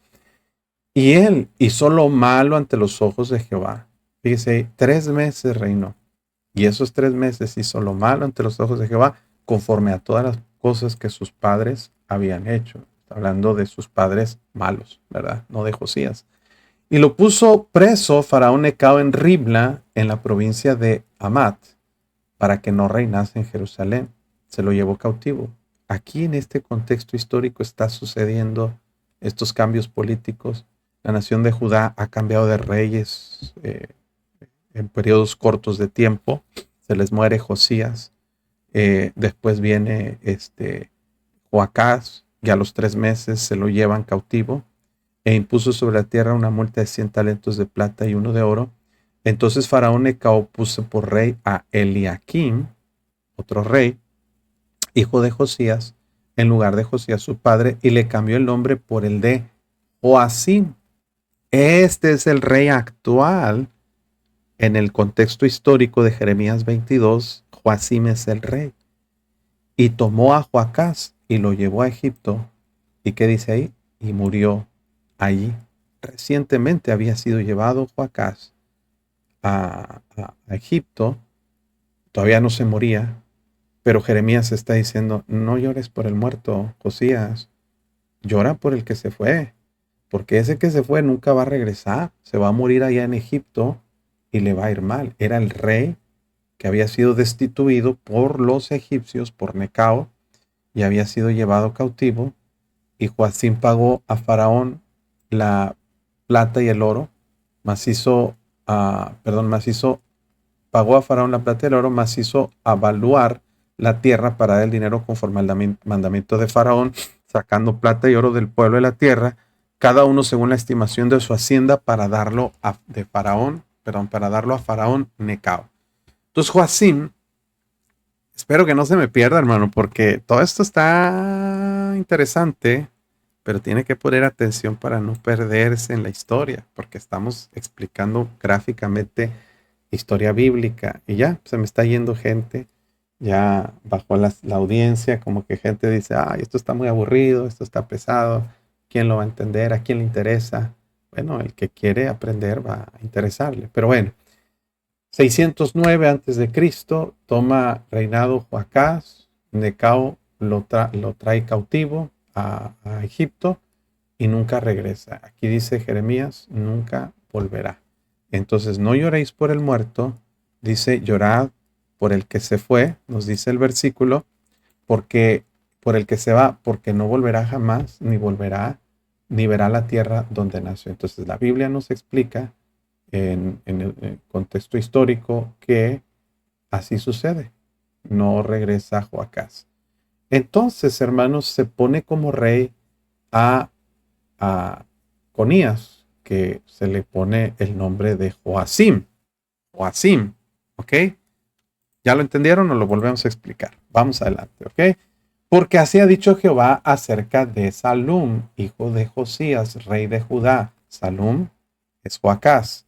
Y él hizo lo malo ante los ojos de Jehová. Fíjese, 3 meses reinó. Y esos 3 meses hizo lo malo ante los ojos de Jehová, conforme a todas las cosas que sus padres habían hecho. Está hablando de sus padres malos, ¿verdad? No de Josías. Y lo puso preso Faraón Necao en Ribla, en la provincia de Amat, para que no reinase en Jerusalén. Se lo llevó cautivo. aquí en este contexto histórico está sucediendo estos cambios políticos. La nación de Judá ha cambiado de reyes en periodos cortos de tiempo. Se les muere Josías. Después viene Joacás, y a los 3 meses se lo llevan cautivo e impuso sobre la tierra una multa de 100 talentos de plata y uno de oro. Entonces Faraón Necao puso por rey a Eliakim, otro rey, hijo de Josías, en lugar de Josías su padre, y le cambió el nombre por el de Joacim. Este es el rey actual. En el contexto histórico de Jeremías 22, Joacim es el rey. Y tomó a Joacás y lo llevó a Egipto. ¿Y qué dice ahí? Y murió allí. Recientemente había sido llevado Joacás a Egipto. Todavía no se moría. Pero Jeremías está diciendo, no llores por el muerto, Josías. Llora por el que se fue. Porque ese que se fue nunca va a regresar. Se va a morir allá en Egipto y le va a ir mal. Era el rey que había sido destituido por los egipcios, por Necao, y había sido llevado cautivo. Y Joacim pagó a Faraón la plata y el oro, pagó a Faraón la plata y el oro, más hizo avaluar la tierra para dar el dinero conforme al mandamiento de Faraón, sacando plata y oro del pueblo de la tierra, cada uno según la estimación de su hacienda, para darlo a Faraón Necao. Entonces Joacim, espero que no se me pierda, hermano, porque todo esto está interesante, pero tiene que poner atención para no perderse en la historia, porque estamos explicando gráficamente historia bíblica y ya se me está yendo gente, ya bajó la audiencia, como que gente dice, ay, esto está muy aburrido, esto está pesado, ¿quién lo va a entender? ¿A quién le interesa? Bueno, el que quiere aprender va a interesarle, pero bueno. 609 a.C. toma reinado Joacás, Necao lo trae cautivo a Egipto y nunca regresa. Aquí dice Jeremías, nunca volverá. Entonces no lloréis por el muerto, dice llorad por el que se fue, nos dice el versículo, porque por el que se va, porque no volverá jamás, ni volverá, ni verá la tierra donde nació. Entonces la Biblia nos explica en el contexto histórico que así sucede. No regresa Joacás. Entonces, hermanos, se pone como rey a Conías, que se le pone el nombre de Joacim. Joacim, ¿ok? ¿Ya lo entendieron o lo volvemos a explicar? Vamos adelante, ¿ok? Porque así ha dicho Jehová acerca de Salum, hijo de Josías, rey de Judá. Salum es Joacás,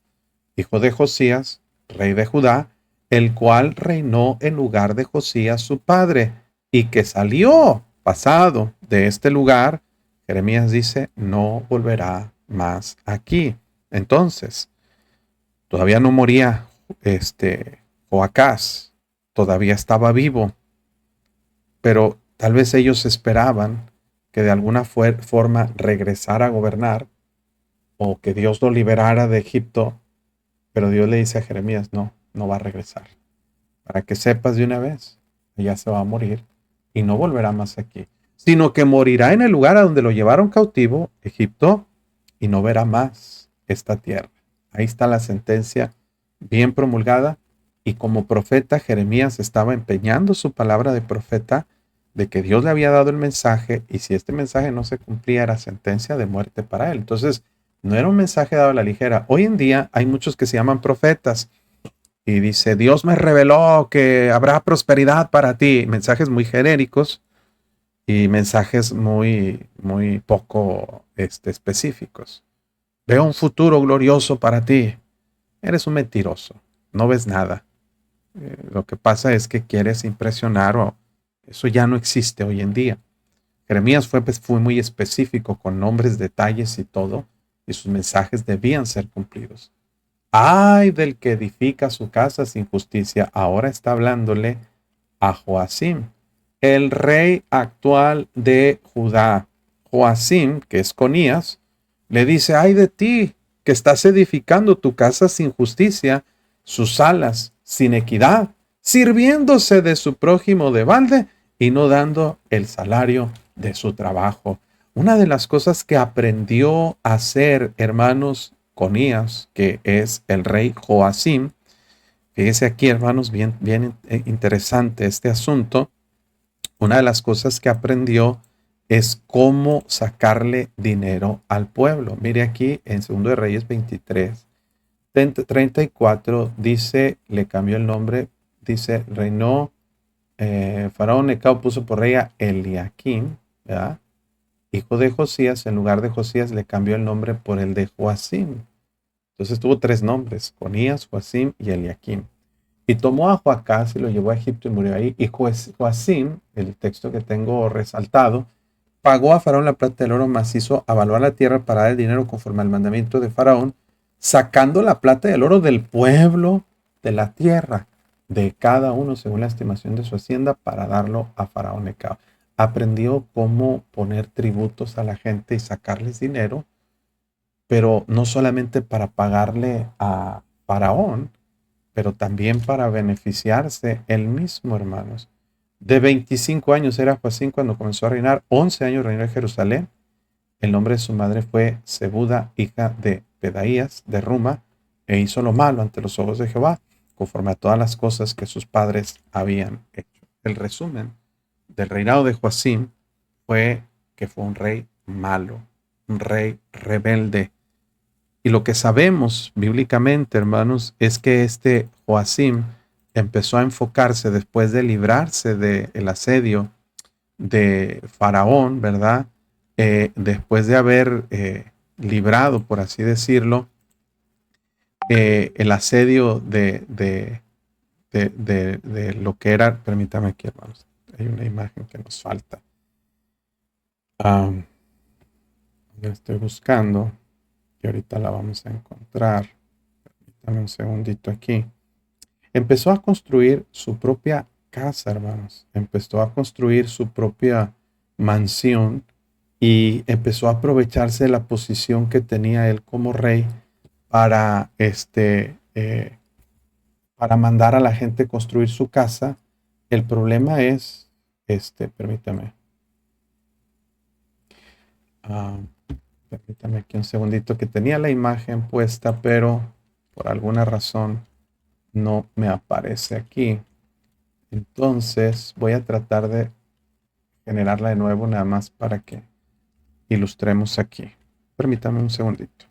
hijo de Josías, rey de Judá, el cual reinó en lugar de Josías su padre, y que salió pasado de este lugar, Jeremías dice, no volverá más aquí. Entonces, todavía no moría Joacás, todavía estaba vivo, pero tal vez ellos esperaban que de alguna forma regresara a gobernar, o que Dios lo liberara de Egipto. Pero Dios le dice a Jeremías, no, no va a regresar. Para que sepas de una vez, ella se va a morir y no volverá más aquí, sino que morirá en el lugar a donde lo llevaron cautivo, Egipto, y no verá más esta tierra. Ahí está la sentencia bien promulgada, y como profeta Jeremías estaba empeñando su palabra de profeta de que Dios le había dado el mensaje, y si este mensaje no se cumplía era sentencia de muerte para él. Entonces, no era un mensaje dado a la ligera. Hoy en día hay muchos que se llaman profetas y dice, Dios me reveló que habrá prosperidad para ti. Mensajes muy genéricos y mensajes muy poco específicos. Veo un futuro glorioso para ti. Eres un mentiroso. No ves nada. Lo que pasa es que quieres impresionar, o eso ya no existe hoy en día. Jeremías fue muy específico con nombres, detalles y todo, y sus mensajes debían ser cumplidos. Ay del que edifica su casa sin justicia. Ahora está hablándole a Joacim, el rey actual de Judá. Joacim, que es Conías, le dice, ay de ti, que estás edificando tu casa sin justicia, sus salas sin equidad, sirviéndose de su prójimo de balde y no dando el salario de su trabajo. Una de las cosas que aprendió a hacer, hermanos, Conías, que es el rey Joacim, fíjese aquí, hermanos, bien interesante este asunto. Una de las cosas que aprendió es cómo sacarle dinero al pueblo. Mire aquí en Segundo de Reyes 23, 34, dice, le cambió el nombre, dice, reinó, Faraón Necao puso por rey a Eliakim, ¿verdad? Hijo de Josías, en lugar de Josías le cambió el nombre por el de Joacim. Entonces tuvo tres nombres, Conías, Joacim y Eliakim. Y tomó a Joacás y lo llevó a Egipto y murió ahí. Y Joacim, el texto que tengo resaltado, pagó a Faraón la plata del oro macizo, avaló la tierra para dar el dinero conforme al mandamiento de Faraón, sacando la plata y el oro del pueblo de la tierra, de cada uno según la estimación de su hacienda, para darlo a Faraón Necao. Aprendió cómo poner tributos a la gente y sacarles dinero, pero no solamente para pagarle a Faraón, pero también para beneficiarse él mismo, hermanos. De 25 años era Joacim cuando comenzó a reinar, 11 años reinó en Jerusalén. El nombre de su madre fue Zebuda, hija de Pedaías, de Ruma, e hizo lo malo ante los ojos de Jehová, conforme a todas las cosas que sus padres habían hecho. El resumen del reinado de Joacim fue que fue un rey malo, un rey rebelde. Y lo que sabemos bíblicamente, hermanos, es que este Joacim empezó a enfocarse después de librarse del asedio de Faraón, ¿verdad? Después de haber librado, por así decirlo, el asedio de lo que era, permítame aquí, hermanos, hay una imagen que nos falta. La estoy buscando y ahorita la vamos a encontrar. Dame un segundito aquí. Empezó a construir su propia casa, hermanos. Empezó a construir su propia mansión y empezó a aprovecharse de la posición que tenía él como rey para, para mandar a la gente construir su casa. El problema es, permítame, ah, permítame aquí un segundito, que tenía la imagen puesta, pero por alguna razón no me aparece aquí. Entonces voy a tratar de generarla de nuevo nada más para que ilustremos aquí. Permítame un segundito.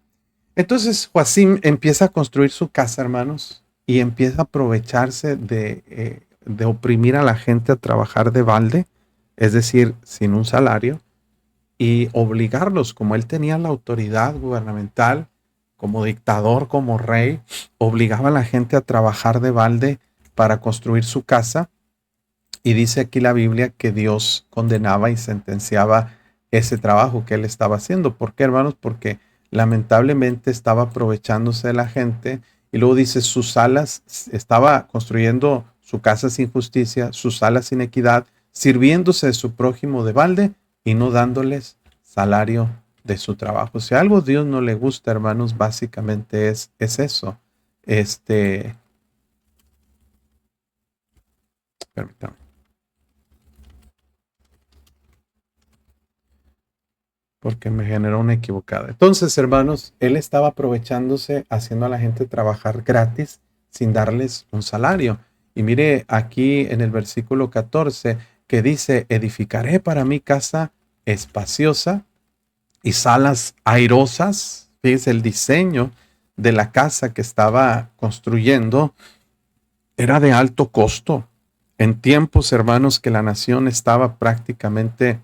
Entonces Joacim empieza a construir su casa, hermanos, y empieza a aprovecharse de oprimir a la gente a trabajar de balde, es decir, sin un salario, y obligarlos, como él tenía la autoridad gubernamental, como dictador, como rey, obligaba a la gente a trabajar de balde para construir su casa. Y dice aquí la Biblia que Dios condenaba y sentenciaba ese trabajo que él estaba haciendo. ¿Por qué, hermanos? Porque lamentablemente estaba aprovechándose de la gente. Y luego dice, sus alas, estaba construyendo su casa sin justicia, sus alas sin equidad, sirviéndose de su prójimo de balde y no dándoles salario de su trabajo. Si algo a Dios no le gusta, hermanos, básicamente es eso. Permítame. Porque me generó una equivocada. Entonces, hermanos, él estaba aprovechándose, haciendo a la gente trabajar gratis sin darles un salario. Y mire aquí en el versículo 14 que dice, edificaré para mi casa espaciosa y salas airosas. Fíjense, el diseño de la casa que estaba construyendo era de alto costo. En tiempos, hermanos, que la nación estaba prácticamente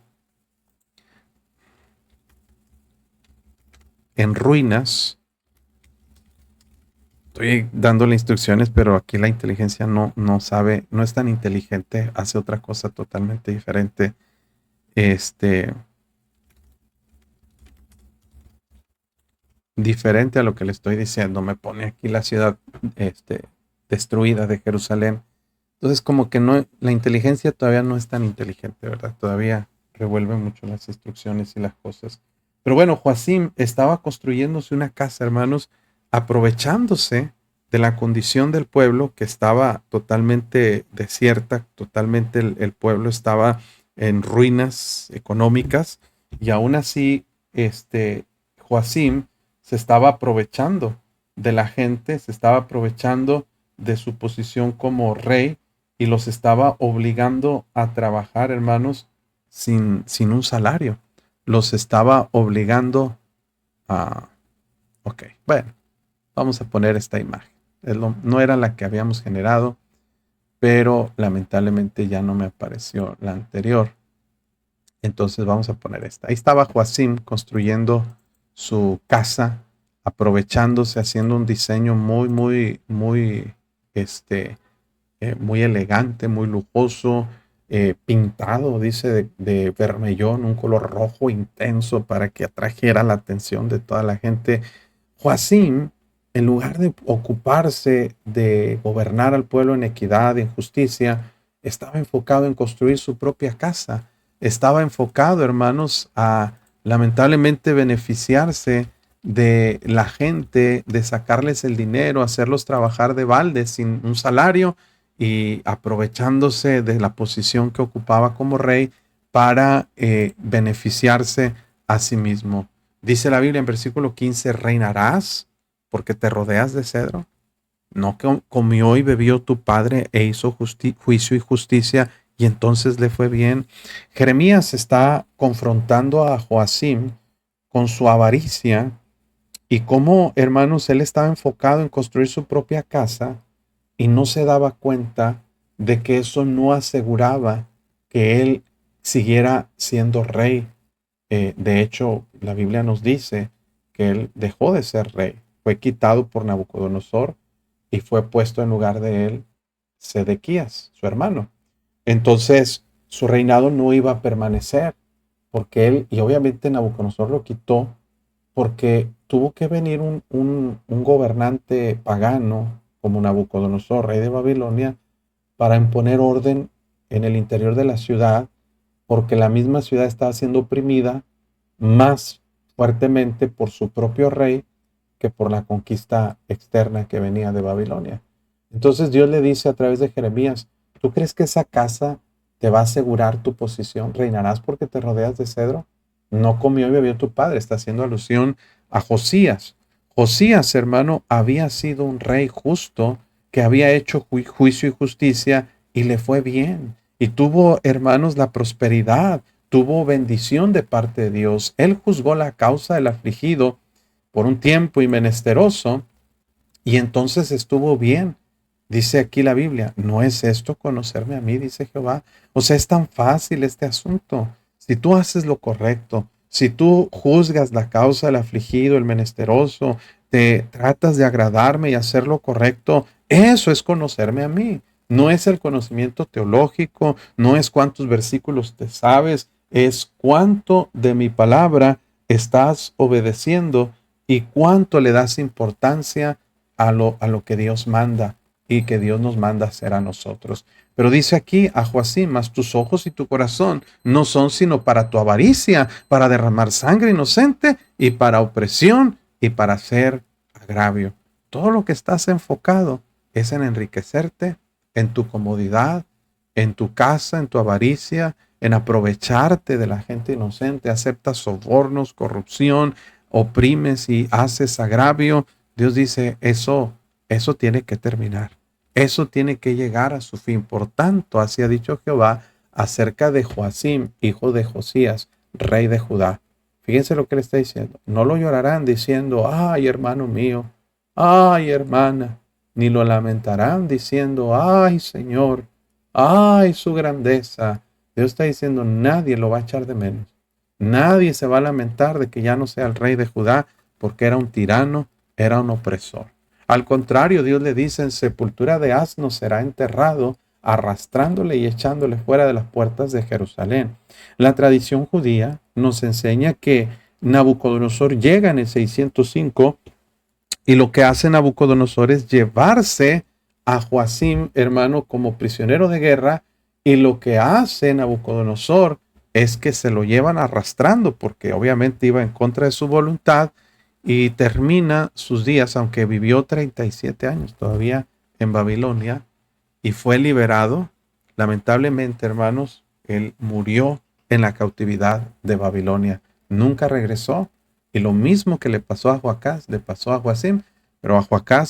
en ruinas. Estoy dándole instrucciones, pero aquí la inteligencia no sabe, no es tan inteligente, hace otra cosa totalmente diferente. Este, Diferente a lo que le estoy diciendo. Me pone aquí la ciudad, destruida de Jerusalén. Entonces, como que no, la inteligencia todavía no es tan inteligente, ¿verdad? Todavía revuelve mucho las instrucciones y las cosas. Pero bueno, Joacim estaba construyéndose una casa, hermanos, aprovechándose de la condición del pueblo que estaba totalmente desierta, totalmente el pueblo estaba en ruinas económicas y aún así Joacim se estaba aprovechando de la gente, se estaba aprovechando de su posición como rey y los estaba obligando a trabajar, hermanos, sin un salario. Los estaba obligando a... Ok, bueno, vamos a poner esta imagen. No era la que habíamos generado, pero lamentablemente ya no me apareció la anterior. Entonces vamos a poner esta. Ahí estaba Joacim construyendo su casa, aprovechándose, haciendo un diseño muy elegante, muy lujoso, pintado, dice, de vermellón, un color rojo intenso para que atrajera la atención de toda la gente. Joacim, en lugar de ocuparse de gobernar al pueblo en equidad, en justicia, estaba enfocado en construir su propia casa. Estaba enfocado, hermanos, a lamentablemente beneficiarse de la gente, de sacarles el dinero, hacerlos trabajar de balde sin un salario y aprovechándose de la posición que ocupaba como rey para beneficiarse a sí mismo. Dice la Biblia en versículo 15, reinarás porque te rodeas de cedro. No comió y bebió tu padre e hizo juicio y justicia y entonces le fue bien. Jeremías está confrontando a Joacim con su avaricia y cómo, hermanos, él estaba enfocado en construir su propia casa y no se daba cuenta de que eso no aseguraba que él siguiera siendo rey. De hecho, la Biblia nos dice que él dejó de ser rey, fue quitado por Nabucodonosor y fue puesto en lugar de él Sedequías, su hermano. Entonces, su reinado no iba a permanecer porque él, y obviamente Nabucodonosor lo quitó porque tuvo que venir un gobernante pagano como Nabucodonosor, rey de Babilonia, para imponer orden en el interior de la ciudad, porque la misma ciudad estaba siendo oprimida más fuertemente por su propio rey que por la conquista externa que venía de Babilonia. Entonces Dios le dice a través de Jeremías, ¿tú crees que esa casa te va a asegurar tu posición? ¿Reinarás porque te rodeas de cedro? No comió y bebió tu padre. Está haciendo alusión a Josías. Josías, hermano, había sido un rey justo que había hecho juicio y justicia y le fue bien. Y tuvo, hermanos, la prosperidad, tuvo bendición de parte de Dios. Él juzgó la causa del afligido por un tiempo y menesteroso, y entonces estuvo bien. Dice aquí la Biblia, ¿no es esto conocerme a mí? Dice Jehová. O sea, es tan fácil este asunto. Si tú haces lo correcto, si tú juzgas la causa del afligido, el menesteroso, te tratas de agradarme y hacer lo correcto, eso es conocerme a mí. No es el conocimiento teológico, no es cuántos versículos te sabes, es cuánto de mi palabra estás obedeciendo y cuánto le das importancia a lo que Dios manda y que Dios nos manda hacer a nosotros. Pero dice aquí a Joacim, mas tus ojos y tu corazón no son sino para tu avaricia, para derramar sangre inocente y para opresión y para hacer agravio. Todo lo que estás enfocado es en enriquecerte, en tu comodidad, en tu casa, en tu avaricia, en aprovecharte de la gente inocente, aceptas sobornos, corrupción, oprimes y haces agravio. Dios dice, eso tiene que terminar. Eso tiene que llegar a su fin. Por tanto, así ha dicho Jehová acerca de Joacim, hijo de Josías, rey de Judá. Fíjense lo que le está diciendo. No lo llorarán diciendo, ay, hermano mío, ay, hermana, ni lo lamentarán diciendo, ay, Señor, ay, su grandeza. Dios está diciendo, nadie lo va a echar de menos. Nadie se va a lamentar de que ya no sea el rey de Judá porque era un tirano, era un opresor. Al contrario, Dios le dice, en sepultura de asno será enterrado, arrastrándole y echándole fuera de las puertas de Jerusalén. La tradición judía nos enseña que Nabucodonosor llega en el 605 y lo que hace Nabucodonosor es llevarse a Joacim, hermano, como prisionero de guerra, y lo que hace Nabucodonosor es que se lo llevan arrastrando, porque obviamente iba en contra de su voluntad, y termina sus días, aunque vivió 37 años todavía en Babilonia y fue liberado. Lamentablemente, hermanos, él murió en la cautividad de Babilonia. Nunca regresó. Y lo mismo que le pasó a Joacás, le pasó a Joacim, pero a Joacás